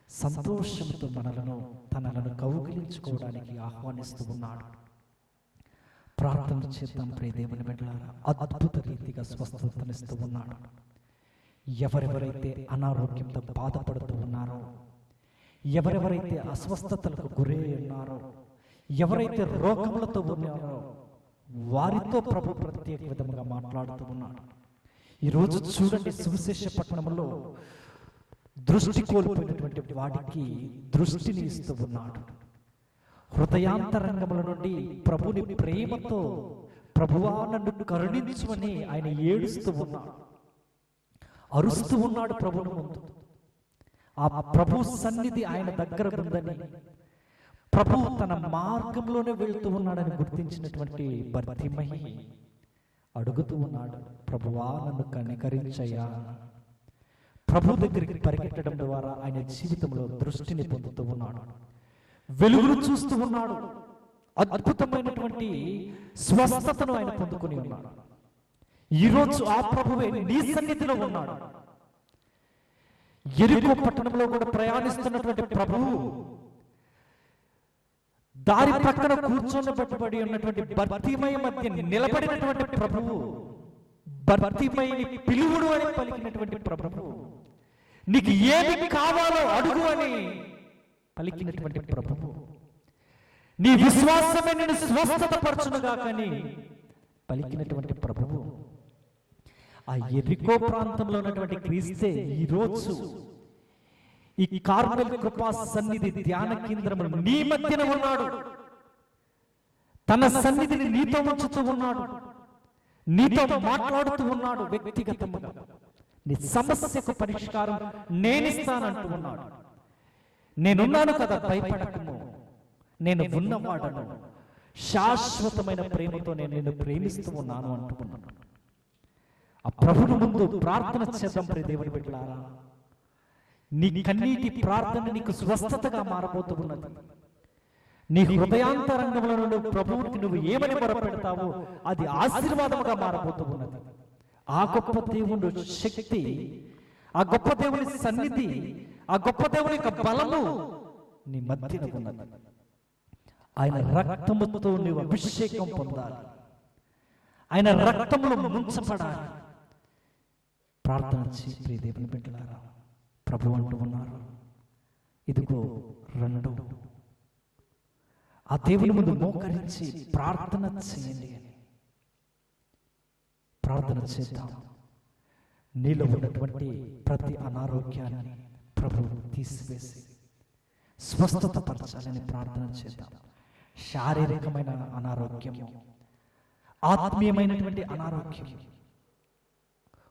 సంతోషంతో తనలను కౌగిలించుకోవడానికి ఆహ్వానిస్తూ ఉన్నాడు. ప్రార్థన చేద్దాం ప్రియ దేవుని బిడ్డలారా. అద్భుత రీతిగా స్వస్థతనిస్తూ ఉన్నాడు. ఎవరెవరైతే అనారోగ్యంతో బాధపడుతూ ఉన్నారో, ఎవరెవరైతే అస్వస్థతలకు గురై ఉన్నారో, ఎవరైతే రోగములతో ఉన్నారో వారితో ప్రభు ప్రత్యేక విధముగా మాట్లాడుతూ ఉన్నాడు. ఈరోజు చూడండి, సువిశేష పట్టణంలో దృష్టి కోల్పోయినటువంటి వాడికి దృష్టిని ఇస్తూ ఉన్నాడు. హృదయాంతరంగముల నుండి ప్రభుని ప్రేమతో ప్రభువా నన్ను కరుణించుమని ఆయన ఏడుస్తూ ఉన్నాడు, అరుస్తూ ఉన్నాడు ప్రభుని ముందు. ఆ ప్రభు సన్నిధి ఆయన దగ్గర ఉందని, ప్రభు తన మార్గంలోనే వెళ్తూ ఉన్నాడని గుర్తించినటువంటి బర్తిమయి అడుగుతూ ఉన్నాడు, ప్రభువా నన్ను కనికరించయ్యా. ప్రభు దగ్గరికి పరిగెట్టడం ద్వారా ఆయన జీవితంలో దృష్టిని పొందుతూ ఉన్నాడు, వెలుగును చూస్తూ ఉన్నాడు, అద్భుతమైనటువంటి స్వస్థతను ఆయన పొందుకుని ఉన్నాడు. ఈరోజు ఆ ప్రభువే నీ సన్నిధిలో ఉన్నాడు. యెరికో పట్టణంలో కూడా ప్రయాణిస్తున్నటువంటి ప్రభువు దారి పక్కన కూర్చొని ఉన్నటువంటి బర్తిమయి మధ్య నిలబడినటువంటి ప్రభువు, బర్తిమయిని పిలువుడు అని పలికినటువంటి ప్రభువు, నీకు ఏమి కావాలో అడుగు అని పలికినటువంటి ప్రభువు, నీ విశ్వాసమే నేను స్వస్థత పరచునుగా కానీ పలికినటువంటి ప్రభువు. ఆ యెరికో ప్రాంతంలో ఉన్నటువంటి క్రీస్తే ఈరోజు ఈ కార్మెల్ కృపా సన్నిధి ధ్యాన కేంద్రములు నీ మధ్యన ఉన్నాడు. తన సన్నిధిని నీతో ఉంచుతూ ఉన్నాడు, నీతో మాట్లాడుతూ ఉన్నాడు. వ్యక్తిగతముగా నీ సమస్యకు పరిష్కారం నేనిస్తానంటూ ఉన్నాడు. నేనున్నాను కదా, భయపడకము, నేను ఉన్నవాడను, శాశ్వతమైన ప్రేమతో నేను నిన్ను ప్రేమిస్తూ ఉన్నాను అంటూ ఉన్నాడు. ఆ ప్రభువు ముందు ప్రార్థన చేద్దాం ప్రియ దేవుని బిడ్డలారా. నీ కన్నీటి ప్రార్థన నీకు స్వస్థతగా మారబోతూ ఉన్నది. నీ హృదయాంతరంగంలో నుండి ప్రభువుకి నువ్వు ఏమని మొరపెడతావో అది ఆశీర్వాదముగా మారబోతూ ఉన్నది. ఆ గొప్ప దేవుడు శక్తి, ఆ గొప్ప దేవుని సన్నిధి, ఆ గొప్ప దేవుని యొక్క బలము నీ మధ్యన ఉన్నది. ఆయన రక్తముతో నీవు అభిషేకం పొందాలి, ఆయన రక్తములో ముంచబడాలి. ప్రార్థన చేయి ప్రియ దేవుని బిడ్డలారా. ప్రభు అంటూ ఉన్నారు, ఇదిగో రండు, ఆ దేవుని ముందు మోకరించి ప్రార్థన చేయండి అని. ప్రార్థన చేద్దాం. నీలో ఉన్నటువంటి ప్రతి అనారోగ్యాన్ని ప్రభు తీసివేసి స్వస్థత పరచాలని ప్రార్థన చేద్దాం. శారీరకమైన అనారోగ్యము, ఆత్మీయమైనటువంటి అనారోగ్యం,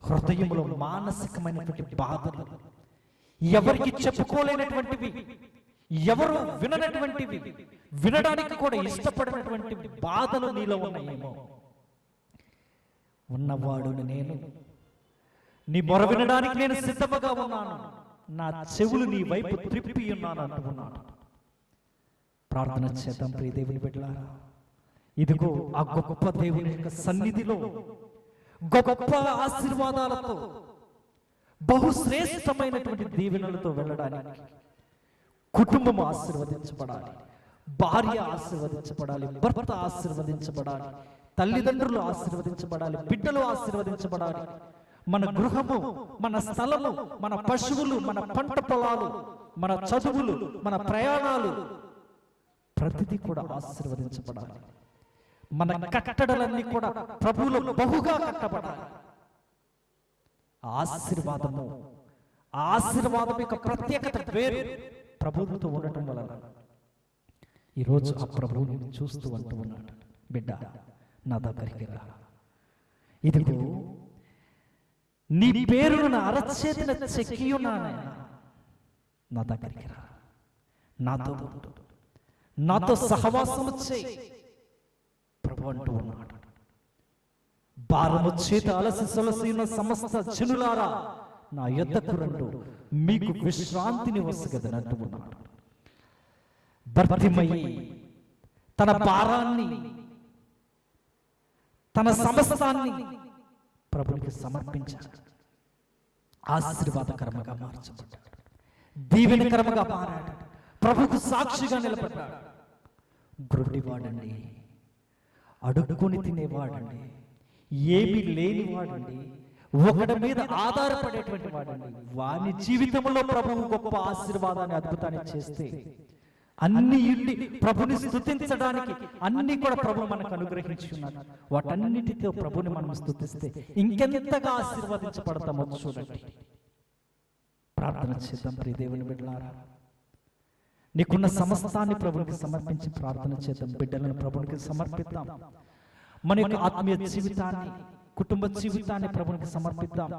హృదయంలో మానసికమైనటువంటి బాధలు, ఎవరికి చెప్పుకోలేనటువంటివి, ఎవరు విననటువంటివి, వినడానికి కూడా ఇష్టపడినటువంటి బాధలు నీలో ఉన్నాయేమో. ఉన్నవాడు నేను, నీ మొర వినడానికి నేను సిద్ధముగా ఉన్నాను, నా చెవులు నీ వైపు త్రిప్పి ఉన్నాను అంటున్నాను. ప్రార్థన చేద్దాం ప్రియ దేవుని బిడ్డలారా. ఇదిగో ఆ గొప్ప దేవుని యొక్క సన్నిధిలో గొప్ప ఆశీర్వాదాలతో, బహుశ్రేష్టమైనటువంటి దీవెనలతో వెళ్ళడానికి కుటుంబం ఆశీర్వదించబడాలి, భార్య ఆశీర్వదించబడాలి, భర్త ఆశీర్వదించబడాలి, తల్లిదండ్రులు ఆశీర్వదించబడాలి, బిడ్డలు ఆశీర్వదించబడాలి. మన గృహము, మన స్థలము, మన పశువులు, మన పంట పొలాలు, మన చదువులు, మన ప్రయాణాలు ప్రతిదీ కూడా ఆశీర్వదించబడాలి. మన కట్టడలన్నీ కూడా ప్రభువులో బహుగా కట్టబడాలి. ఆశీర్వాదము, ఆశీర్వాదం యొక్క ప్రత్యేకత వేరు ప్రభువుతో ఉండటం వలన. ఈరోజు ఆ ప్రభువుని చూస్తూ అంటూ ఉన్నాడు, బిడ్డ నా దగ్గరికి రా, ఇదిగో నీ పేరును నా అరచేతిన చెక్కియున్నానయ్యా, నా దగ్గరికి రా, నాతో ఉండు, నాతో సహవాసము చేయి ప్రభు అంటూ ఉన్నాడు. భారము చేత అలసి సొలసి ఉన్న సమస్త జనులారా నా యొద్దకు రండు, మీకు విశ్రాంతిని వసగదని అంటూ ఉన్నాడు. భర్తిమయి తన భారాన్ని, తన సమస్తాన్ని ప్రభునికి సమర్పించాడు. ఆశీర్వాదకరముగా మార్చబడ్డాడు, దీవెనకరముగా మారాడు, ప్రభుకు సాక్షిగా నిలబడ్డాడు. గ్రుడ్డివాడండి, అడుక్కొని తినేవాడండి, ఏమీ లేనివాడండి, ఒకడి మీద ఆధారపడేటువంటి వాడండి, వాని జీవితంలో ప్రభువు గొప్ప ఆశీర్వాదాన్ని, అద్భుతాన్ని చేస్తే అన్ని ఇండి ప్రభుని స్తుతించడానికి అన్ని కూడా ప్రభు మనకు అనుగ్రహించి ఉన్నాడు. వాటన్నిటితో ప్రభుని మనం స్తుతిస్తే ఇంకెంతగా ఆశీర్వదించబడతామో చూడండి. ప్రార్థన చేద్దాం ప్రియ దేవుని బిడ్డలారా. నీకున్న సమస్తాన్ని ప్రభునికి సమర్పించి ప్రార్థన చేద్దాం. బిడ్డలను ప్రభునికి సమర్పిద్దాం. మన యొక్క ఆత్మీయ జీవితాన్ని, కుటుంబ జీవితాన్ని ప్రభునికి సమర్పిద్దాం.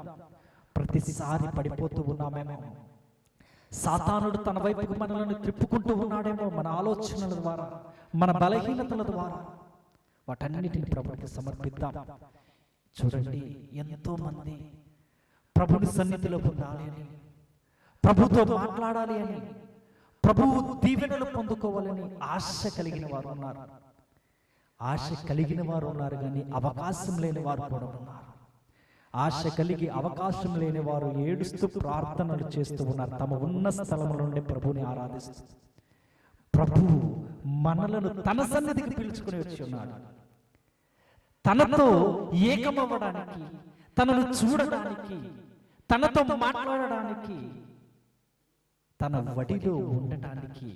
ప్రతిసారి పడిపోతూ ఉన్నామేమో, సాతానుడు తన వైపుకు మనల్ని త్రిప్పుకుంటూ ఉన్నాడేమో, మన ఆలోచనల ద్వారా, మన బలహీనతల ద్వారా. వాటన్నిటిని ప్రభునికి సమర్పిద్దాం. చూడండి, ఎంతో మంది ప్రభుని సన్నిధిలో ఉండాలి అని, ప్రభుతో మాట్లాడాలి అని, ప్రభువు దీవెనలు పొందుకోవాలని ఆశ కలిగిన వారు ఉన్నారు. ఆశ కలిగిన వారు ఉన్నారు కానీ అవకాశం లేని వారు కూడా ఉన్నారు. ఆశ కలిగి అవకాశం లేని వారు ఏడుస్తూ ప్రార్థనలు చేస్తూ ఉన్నారు. తమ ఉన్న స్థలం నుండి ప్రభుని ఆరాధిస్తూ ప్రభువు మనలను తన సన్నిధికి పిలుచుకుని వచ్చి ఉన్నాడు. తనతో ఏకమవ్వడానికి, తనను చూడడానికి, తనతో మాట్లాడడానికి, తన వడిలో ఉండటానికి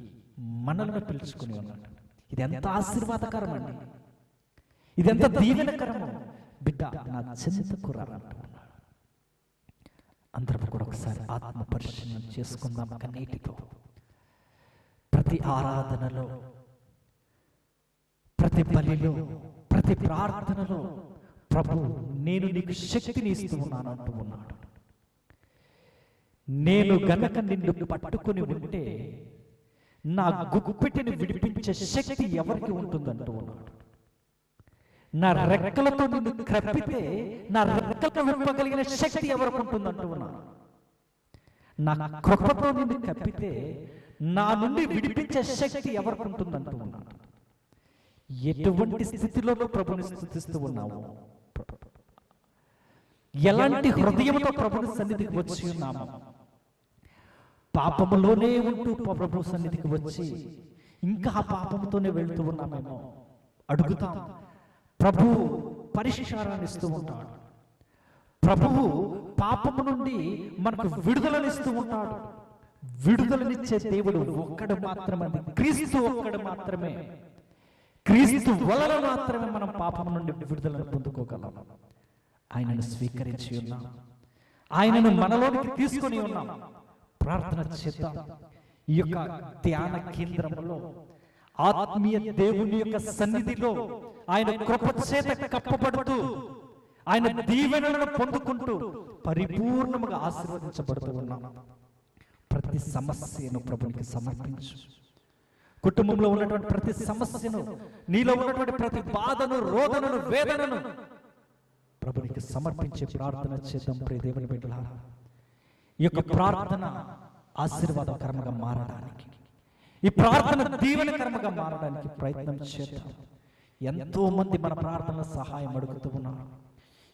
మనలను పిలుచుకుని ఉన్నాడు. ఇది ఎంత ఆశీర్వాదకరం అండి, ఇది ఎంత దీవెనకరము. బిడ్డ నా చెంతకు రానంటున్నాడు. అందరం కూడా ఒకసారి ఆత్మ పరిశీలన చేసుకుందాం కన్నీటితో. ప్రతి ఆరాధనలో, ప్రతి బలిలో, ప్రతి ప్రార్థనలో ప్రభు నేను నీకు శక్తిని ఇస్తూ ఉన్నాను అంటూ ఉన్నాడు. నేను గనక నిన్ను పట్టుకుని ఉంటే నా గుప్పెటిని విడిపించే శక్తి ఎవరికి ఉంటుందంటూ ఉన్నాడు. నా రెక్కలతో నిన్ను కప్పితే నా రెక్కలతో విప్పగలిగిన శక్తి ఎవరికి ఉంటుందంటూ ఉన్నాడు. నా కృపతో నిన్ను కప్పితే నా నుండి విడిపించే శక్తి ఎవరికి ఉంటుందంటూ ఉన్నాడు. ఎటువంటి స్థితిలోనూ ప్రభుని స్తుతిస్తూ ఉన్నావు, ఎలాంటి హృదయంతో ప్రభుని సన్నిధికి వచ్చి ఉన్నాము, పాపములోనే ఉంటూ ప్రభు సన్నిధికి వచ్చి ఇంకా ఆ పాపముతోనే వెళ్తూ ఉన్నామేమో అడుగుతాం. ప్రభువు పరిష్కారాన్ని ఇస్తూ ఉంటాడు. ప్రభువు పాపము నుండి మనకు విడుదలనిస్తూ ఉంటాడు. విడుదలనిచ్చే దేవుడు ఒక్కడు మాత్రమే, క్రీస్తు ఒక్కడు మాత్రమే. క్రీస్తు వలన మాత్రమే మనం పాపం నుండి విడుదలను పొందుకోగలం. ఆయనను స్వీకరించి ఉన్నాం, ఆయనను మనలోనికి తీసుకొని ఉన్నాం. ప్రార్థన చేద్దాం. ఈ యొక్క ధ్యాన కేంద్రంలో, ఆత్మీయ దేవుని యొక్క సన్నిధిలో ఆయన కృప చేత కప్పబడుతూ, ఆయన దీవెనలను పొందుకుంటూ పరిపూర్ణముగా ఆశీర్వదించబడుతూ ఉన్నాం. ప్రతి సమస్యను ప్రభునికి సమర్పించు. కుటుంబంలో ఉన్నటువంటి ప్రతి సమస్యను, నీలో ఉన్నటువంటి ప్రతి బాధను, రోదనను, వేదనను ప్రభునికి సమర్పించే ప్రార్థన చేద్దాం. ప్రియ దేవుని బిడ్డలారా, ఈ యొక్క ప్రార్థన ఆశీర్వాదకరంగా మారడానికి, ఈ ప్రార్థన దీవెనకరంగా మారడానికి ప్రయత్నం చేద్దాం. ఎంతో మంది మన ప్రార్థన సహాయం అడుగుతూ ఉన్నారు.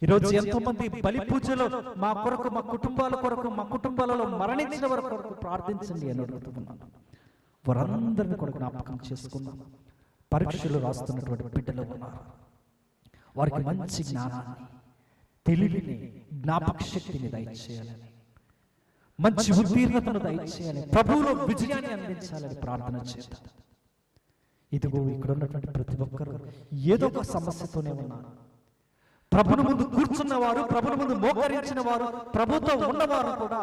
ఈరోజు ఎంతో మంది బలి పూజలో మా కొరకు, మా కుటుంబాల కొరకు, మా కుటుంబాలలో మరణించిన వారి కొరకు ప్రార్థించండి అని అడుగుతూ ఉన్నాను. వారందరిని కూడా జ్ఞాపకం చేసుకుందాం. పరీక్షలు రాస్తున్నటువంటి బిడ్డలు ఉన్నారు. వారికి మంచి జ్ఞానాన్ని, తెలివిని, జ్ఞాపక శక్తిని దయచేయాలని, మంచి ఉత్తీర్ణతను దయచేయాలని, ప్రభువులో విజయాన్ని అందించాలని ప్రార్థన చేద్దాం. ఇదిగో ఇక్కడ ఉన్నటువంటి ప్రతి ఒక్కరు ఏదో ఒక సమస్యతోనే ఉన్నారు. ప్రభుని ముందు కూర్చున్నవారు, ప్రభుని ముందు మోకరించిన వారు, ప్రభుతో ఉన్నవారు కూడా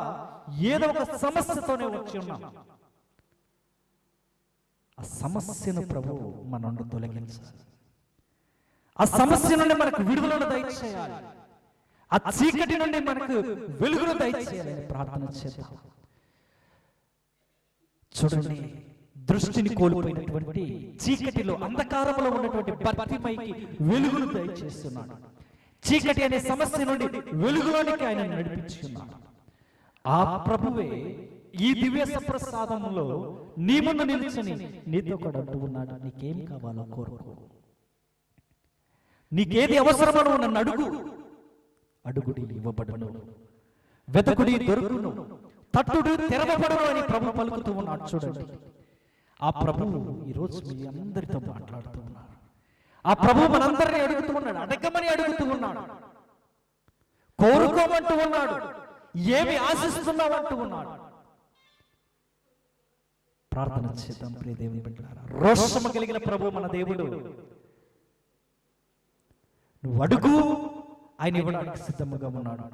ఏదో ఒక సమస్యతోనే వచ్చి ఉన్నాం. ఆ సమస్యను ప్రభు మన నుండి తొలగించాలి. ఆ సమస్య నుండి మనకు విడుదలను దయచేయాలి. ఆ చీకటి నుండి మనకు వెలుగును దయచేయాలని ప్రార్థన చేద్దాం. చూడండి, దృష్టిని కోల్పోయినటువంటి చీకటిలో, అంధకారంలో ఉన్నటువంటి భర్తీమైకి వెలుగును దయచేస్తున్నాడు. చీకటి అనే సమస్య నుండి వెలుగులోనికి ఆయన నడిపించుకున్నాడు. ఆ ప్రభువే ఈ దివ్య ప్రసాదంలో నీ ముందు నిలుచుని నీతో కూడా అంటూ ఉన్నాడు, నీకేం కావాలో కోరుకో, నీకేది అవసరమో నన్ను అడుగు, అడుగుడి ఇవ్వబడును, వెతకుడి దొరుకును, తట్టుడు తెరవబడును అని ప్రభు పలుకుతూ ఉన్నాడు. చూడండి, ఆ ప్రభువు ఈరోజు మీ అందరితో మాట్లాడుతూ ఉన్నాడు. ఆ ప్రభు మనందరినీ అడుగుతూ ఉన్నాడు, అడగమని అడుగుతూ ఉన్నాడు, కోరుకోమంటూ ఉన్నాడు, ఏమి ఆశిస్తున్నావంటూ ఉన్నాడు. ప్రార్థన చేద్దాం ప్రియ దేవుని బిడ్డలారా. రోషము కలిగిన ప్రభు మన దేవుడు. నువ్వు అడుగు, ఆయన ఇవ్వడానికి సిద్ధముగా ఉన్నాడు.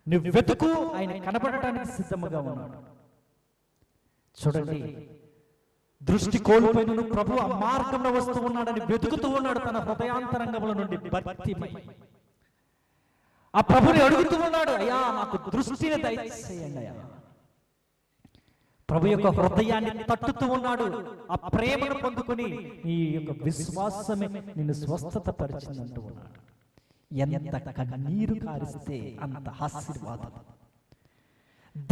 నువ్వు వెతుకు, ఆయన కనబడటానికి సిద్ధముగా ఉన్నాడు. చూడండి, దృష్టి కోల్పోయిన ప్రభు ఆ మార్గంలో వస్తూ ఉన్నాడని వెతుకుతూ ఉన్నాడు తన హృదయాంతరంగముల నుండి భర్తీమై. ఆ ప్రభుని అడుగుతూ ఉన్నాడు, అయ్యా నాకు దృష్టిని దయచేయండి అయ్యా. ప్రభు యొక్క హృదయాన్ని తట్టుతూ ఉన్నాడు. ఆ ప్రేమను పొందుకొని నీ యొక్క విశ్వాసమే నిన్ను స్వస్థత పరిచిందంటూ ఉన్నాడు. ఎంత కన్నీరు కారిస్తే అంత ఆశీర్వాదం.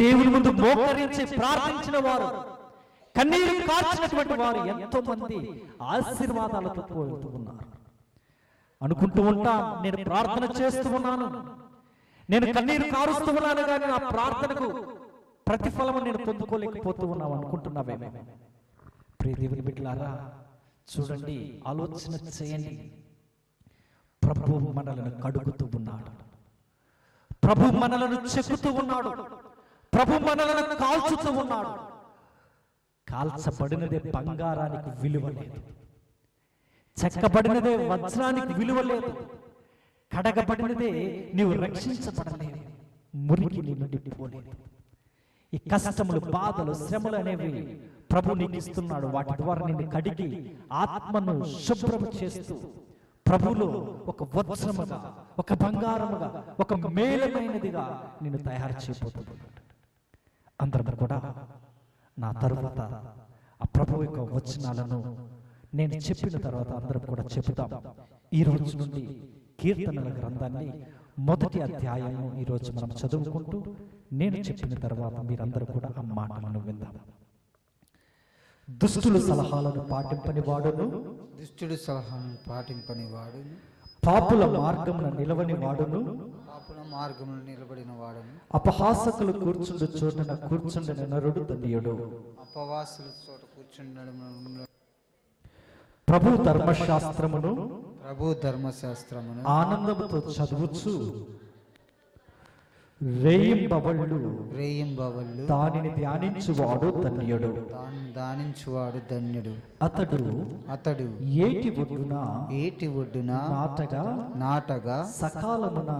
దేవుని ముందు మోకరించి ప్రార్థించిన వారు, కన్నీరు కార్చినటువంటి వారు ఎంతో మంది ఆశీర్వాదాలతో పోతూ ఉన్నారు. అనుకుంటూ ఉంటా, నేను ప్రార్థన చేస్తూ ఉన్నాను, నేను కన్నీరు కారుస్తూ ఉన్నాను, కానీ నా ప్రార్థనకు ప్రతిఫలము నేను పొందుకోలేకపోతూ ఉన్నావు అనుకుంటున్నావేమో. ప్రియ దేవుని బిడ్డలారా, చూడండి, ఆలోచన చేయండి. ప్రభు మనలను కడుగుతూ ఉన్నాడు, ప్రభు మనలను చెక్కుతూ ఉన్నాడు, ప్రభు మనలను కాల్చుతూ ఉన్నాడు. కాల్చబడినదే బంగారానికి విలువ లేదు, చెక్కబడినదే వజ్రానికి విలువ లేదు, కడగబడినదే నీవు రక్షించబడలేదు, మురికి నీ నుండి పోలేదు. ఈ కష్టములు, బాధలు, శ్రమలు అనేవి ప్రభు నీకు ఇస్తున్నాడు. వాటి ద్వారా నిన్ను కడిగి ఆత్మను శుభ్రము చేస్తూ ప్రభులో ఒక వజ్రముగా, ఒక బంగారముగా, ఒక మేలమైనదిగా నిన్ను తయారు చేయబోతున్నాడు. అందరం కూడా నా తరువాత ఆ ప్రభు యొక్క వచనాలను నేను చెప్పిన తర్వాత అందరం కూడా చెబుతాం. ఈ రోజు నుండి కీర్తనల గ్రంథాన్ని మొదటి అధ్యాయము ఈరోజు మనం చదువుకుంటూ నేను చెప్పిన తర్వాత మీరందరూ కూడా ఆ మాటలను విందాం. దుష్టుల సలహాలను పాటింపని వాడును, దుష్టుడు సలహాను పాటింపని వాడును, పాపుల మార్గమున నిలవని వాడును, పాపుల మార్గమున నిలబడిన వాడును, అపహాసకులు కూర్చుండు చోటున కూర్చుండిన నరుడు ధన్యుడు. అపవాసుల చోట కూర్చుండడం, ప్రభు ధర్మశాస్త్రమును ప్రభు ధర్మశాస్త్రమును ఆనందముతో చదువుచు రేయింబవళ్ళు దానిని ధ్యానించువాడు ధన్యుడు. దానించువాడు ధన్యుడు. అతడు ఏటి ఒడ్డున నాటగా సకాలమున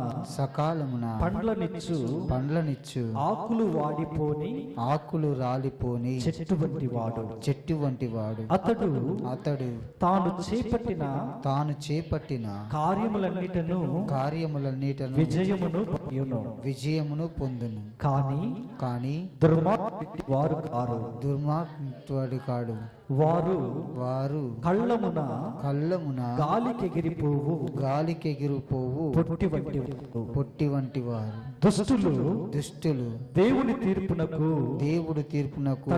పండ్లనిచ్చు ఆకులు రాలిపోని చెట్టు వంటి వాడు. అతడు తాను చేపట్టిన కార్యములన్నిటను విజయమును పొందును. కానీ దుర్మార్గుడు కాడు. వారు కళ్ళమున గాలికెగిరిపోవు పొట్టి వంటి వారు. దుష్టులు దేవుడు తీర్పునకు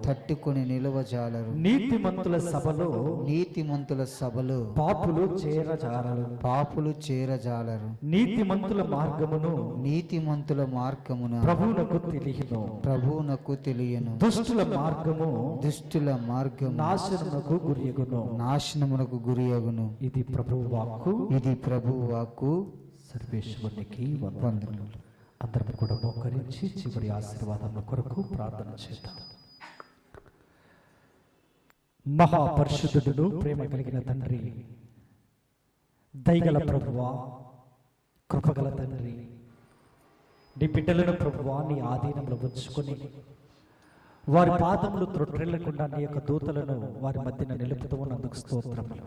తట్టుకొని నిలువజాలరు. నీతిమంతుల సభలో పాపులు చేరజాలరు. నీతిమంతుల మార్గము మార్గమును నీతిమంతుల మార్గమున ప్రభువునకు తెలియను. ప్రభువునకు తెలియను. దుష్టుల మార్గము దుష్టుల మార్గము నాశనమునకు గురియగును. నాశనమునకు గురియగును. ఇది ప్రభువు వాక్కు. ఇది ప్రభువు వాక్కు. సర్వేశ్వరునికి వందనములు. వందనములు. అందరం కూడా మోకరించి చివరి ఆశీర్వాదముల కొరకు ప్రార్థన చేద్దాం. మహాపరిశుద్ధుడు, ప్రేమ కలిగిన తండ్రి, దయగల ప్రభువా, కృపగల తండ్రి, నీ బిడ్డలను ప్రభువా నీ ఆధీనంలో ఉంచుకొని వారి పాదములు త్రొట్రెళ్లకుండా నీ యొక్క దూతలను వారి మధ్యన నిలుపుతూ ఉన్నందుకు స్తోత్రములు.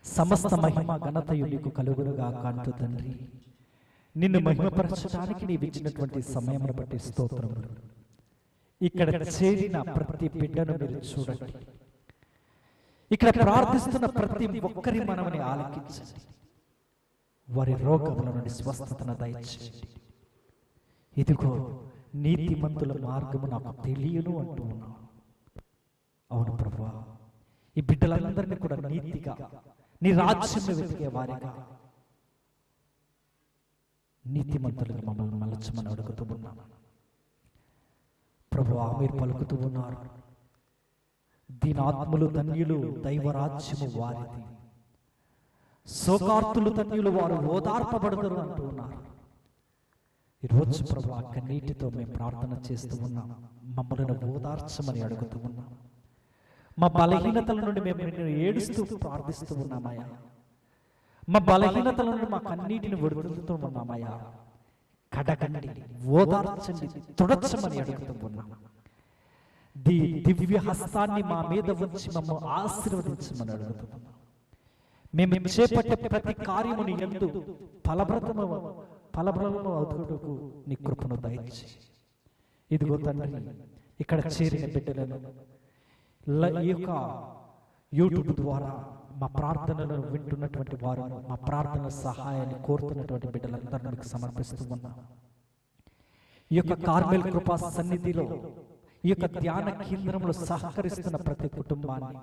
సమస్త మహిమ ఘనతయు నీకు కలుగునుగా కాంటు తండ్రి. నిన్ను మహిమపరచడానికి నీవు ఇచ్చినటువంటి సమయమును బట్టి స్తోత్రములు. ఇక్కడ చేరిన ప్రతి బిడ్డను మీరు చూడండి. ఇక్కడ ప్రార్థిస్తున్న ప్రతి ఒక్కరి మనమని ఆలకించండి. వారి రోగముల నుండి స్వస్థతను దయచేయండి. ఇదిగో నీతిమంతుల మార్గము నాకు తెలియను అంటూ ఉన్నావు. అవును ప్రభువా, ఈ బిడ్డలందరినీ కూడా నీతిగా నీ రాజ్యం వెతికే వారిగా నీతిమంతులను మమ్మల్ని మలచమని అడుగుతూ ఉన్నాను. ప్రభువా, మీరు పలుకుతూ ఉన్నారు, దీనాత్ములు ధన్యులు, దైవరాజ్యము వారిది. శోకార్తులు ధన్యులు, వారు ఓదార్పబడతారు అంటూ ఉన్నారు. ఈరోజు ప్రభువా, కన్నీటితో మేము ప్రార్థన చేస్తూ ఉన్నాం. మమ్మల్ని ఓదార్చమని అడుగుతూ ఉన్నాం. మా బలహీనతల నుండి మేము నిన్ను ఏడుస్తూ ప్రార్థిస్తూ ఉన్నామయ్యా. మా బలహీనతల నుండి మా కన్నీటిని విడుదలతో ఉన్నామయ్యా. కడగండి, ఓదార్చండి, తుడచమని అడుగుతూ ఉన్నాం. దివ్య హస్తాన్ని మా మీద ఉంచి మమ్మల్ని ఆశీర్వదించమని అడుగుతున్నాం. మేము చేపట్టే ప్రతి కార్యముని యందు ఫలభ్రమము అవుతుటకు నీ కృపను దయచేయి. ఇదిగో తండ్రి, ఇక్కడ చేరిన బిడ్డలను ఈ యొక్క యూట్యూబ్ ద్వారా మా ప్రార్థనలను వింటున్నటువంటి వారు, మా ప్రార్థన సహాయాన్ని కోరుతున్నటువంటి బిడ్డలందరినీ మీకు సమర్పిస్తూ ఉన్నాం. ఈ యొక్క కార్మెల్ కృపా సన్నిధిలో, ఈ యొక్క ధ్యాన కేంద్రంలో సహకరిస్తున్న ప్రతి కుటుంబాన్ని,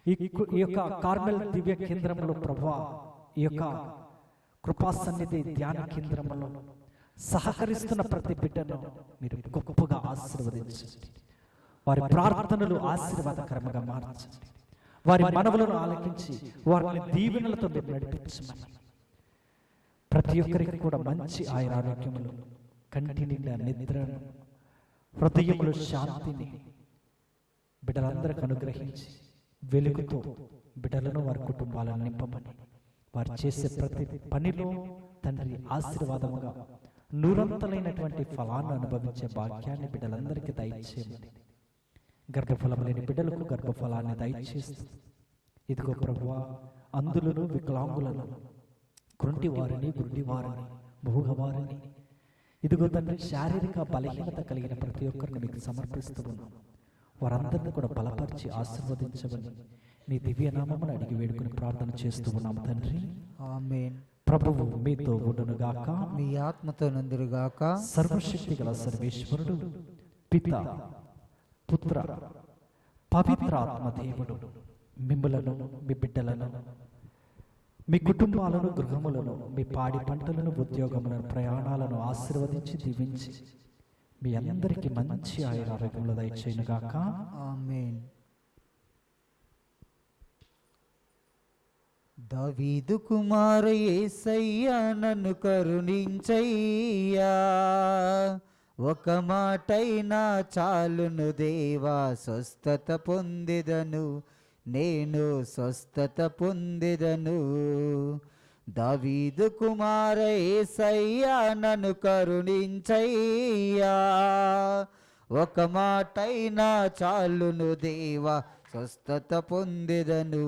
ఈ యొక్క కార్మెల్ దివ్య కేంద్రంలో ప్రభువా, ఈ యొక్క కృపా సన్నిధి ధ్యాన కేంద్రంలో సహకరిస్తున్న ప్రతి బిడ్డను మీరు గొప్పగా ఆశీర్వదించండి. వారి ప్రార్థనలు ఆశీర్వాదకరంగా మార్చండి. వారి మనవులను ఆలకించి వారిని దీవెనలతో మీరు నడిపించమని, ప్రతి ఒక్కరికి కూడా మంచి ఆయురారోగ్యములు, కంటి నిండా నిద్రను, హృదయములు శాంతిని బిడ్డలందరికీ అనుగ్రహించి వెలుగుతో బిడ్డలను వారి కుటుంబాలను నింపమని, వారు చేసే ప్రతి పనిలో తండ్రి ఆశీర్వాదముగా నూరంతలైనటువంటి ఫలాన్ని అనుభవించే భాగ్యాన్ని బిడ్డలందరికీ దయచేయమని, గర్భఫలం లేని బిడ్డలకు గర్భఫలాన్ని దయచేస్తూ, ఇదిగో ప్రభువా, అందులను వికలాంగులను, కృంటి వారిని, గుడ్డి వారిని, మూగవారిని, ఇదిగో తండ్రి శారీరక బలహీనత కలిగిన ప్రతి ఒక్కరిని మీకు సమర్పిస్తూ ఉన్నాం. వారందరినీ కూడా బలపరిచి ఆశీర్వదించమని నీ దివ్య నామమును అడిగి వేడుకుని ప్రార్థన చేస్తూ ఉన్నాం తండ్రి. ఆమేన్. ప్రభువు మీతో ఉండునుగాక, మీ ఆత్మతో నందురుగాక. సర్వశక్తి గల సర్వేశ్వరుడు పిత, పుత్ర, పవిత్రాత్మ దేవుడు మిమ్ములను, మీ బిడ్డలను, మీ కుటుంబాలను, గృహములను, మీ పాడి పంటలను, ఉద్యోగములను, ప్రయాణాలను ఆశీర్వదించి దీవించి మీ అందరికీ మంచి ఆయురారోగ్యములు దయచేయునుగాక. ఆమేన్. దావీదు కుమార యేసయ్యా, నన్ను కరుణించయ్యా, ఒక మాటైనా చాలును దేవా, స్వస్థత పొందెదను, నేను స్వస్థత పొందెదను. దావీదు కుమార యేసయ్యా, నన్ను కరుణించయ్యా, ఒక మాటైనా చాలును దేవా, స్వస్థత పొందెదను,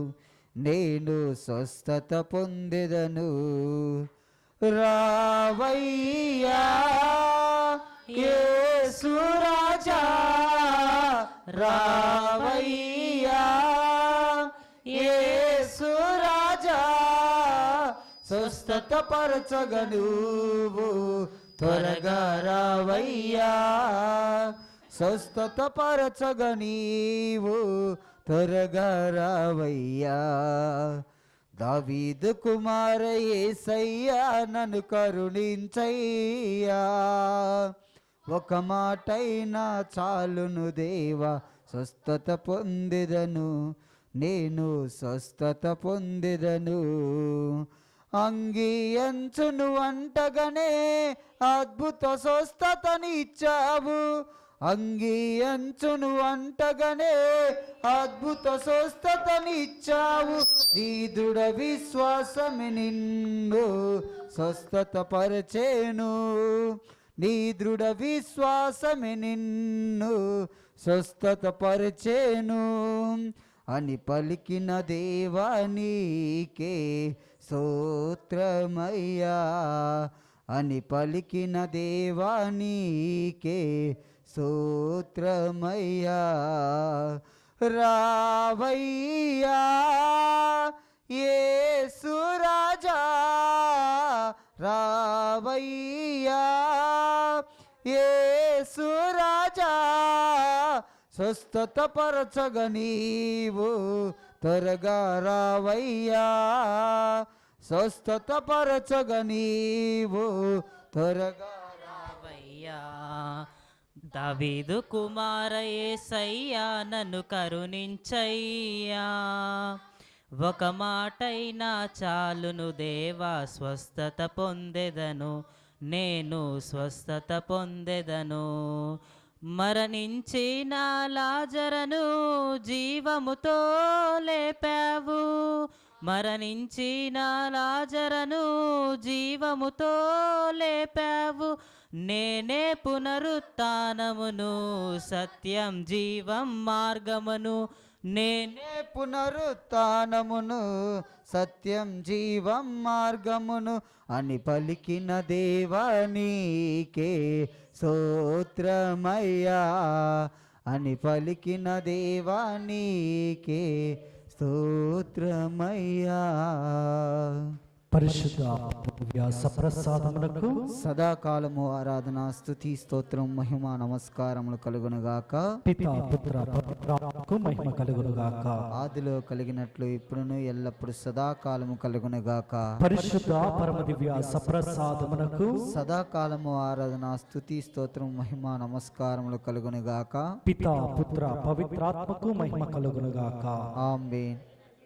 నేను స్వస్థత పొందెదను. రావయ్యా యేసు రాజా, రావయ్యా యేసు రాజా, స్వస్థత పరచగను, త్వరగా రావయ్యా, స్వస్థత పరచగ నీవు, త్వరగా రావయ్యా. దావీదు కుమార యేసయ్యా నన్ను కరుణించయ్యా, ఒక మాటైనా చాలును దేవా, స్వస్థత పొందెదను, నేను స్వస్థత పొందెదను. అంగియంచును అంటగనే అద్భుత స్వస్థతనిచ్చావు, అంగియంచును అంటగనే అద్భుత స్వస్థతనిచ్చావు. నీ దృఢ విశ్వాసమే నిన్ను స్వస్థత పరిచేను, నీ దృఢ విశ్వాసమే నిన్ను స్వస్థత పరిచేను. అని పలికిన దేవా నీకే స్తోత్రమయ్యా, అని పలికిన దేవా నీకే స్తోత్రమయ్యా. రావయ్యా యేసు రాజా, రావయ్యా యేసు రాజా, స్వస్థత పరచగ నీవు త్వరగా రావయ్యా, స్వస్థత పరచగ నీవు త్వరగా రావయ్యా. దావీదు కుమార యేసయ్యా నన్ను కరుణించయ్యా, ఒక మాటైనా చాలును దేవా, స్వస్థత పొందెదను, నేను స్వస్థత పొందెదను. మరణించిన లాజరును జీవముతో లేపావు, మరణించిన లాజరును జీవముతో లేపావు. నేనే పునరుత్థానమును, సత్యం జీవం మార్గమును, నేనే పునరుత్థానమును, సత్యం జీవం మార్గమును. అని పలికిన దేవా నీకే స్తోత్రమయ్యా, అని పలికిన దేవా నీకే స్తోత్రమయ్యా. పరిశుద్ధ వ్యాస ప్రసాదములకు సదాకాలము ఆరాధన స్తుతి స్తోత్రం మహిమ నమస్కారములు కలుగునుగాక. పితా పుత్ర పవిత్రాత్మకు మహిమ కలుగునుగాక. ఆదిలో కలిగినట్లు ఇప్పుడును ఎల్లప్పుడు సదాకాలము కలుగునుగాక. పరిశుద్ధ పరమ దివ్య సప్రసాదమునకు సదాకాలము ఆరాధన స్తుతి స్తోత్రం మహిమ నమస్కారములు కలుగునుగాక. పితా పుత్ర పవిత్రాత్మకు మహిమ కలుగునుగాక. ఆమేన్.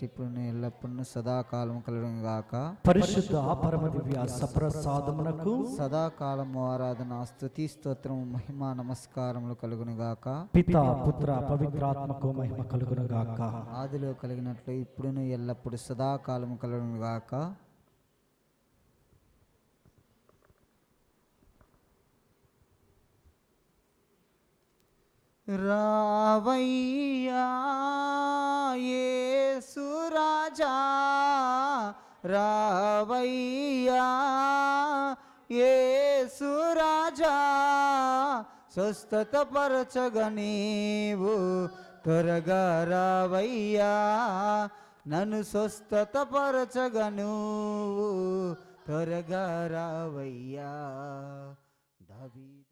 ఇప్పుడు ఎల్లప్పుడు సదాకాలము కలుగునుగాక. పరిశుద్ధ పరమ దివ్య సప్రసాదమునకు సదాకాలము ఆరాధన స్తుతి స్తోత్రం మహిమ నమస్కారములు కలుగునుగాక. పితా పుత్ర పవిత్రాత్మకు మహిమ కలుగునుగాక. ఆదిలో కలిగినట్లు ఇప్పుడును ఎల్లప్పుడు సదాకాలము కలుగునుగాక. రావయ్యా యేసు రాజా, రావయ్యా యేసు రాజా, స్వస్థత పరచగ నీవు త్వరగా రావయ్యా, నన్ను స్వస్థత పరచగ నువ్వు త్వరగా రావయ్యా. దావీదు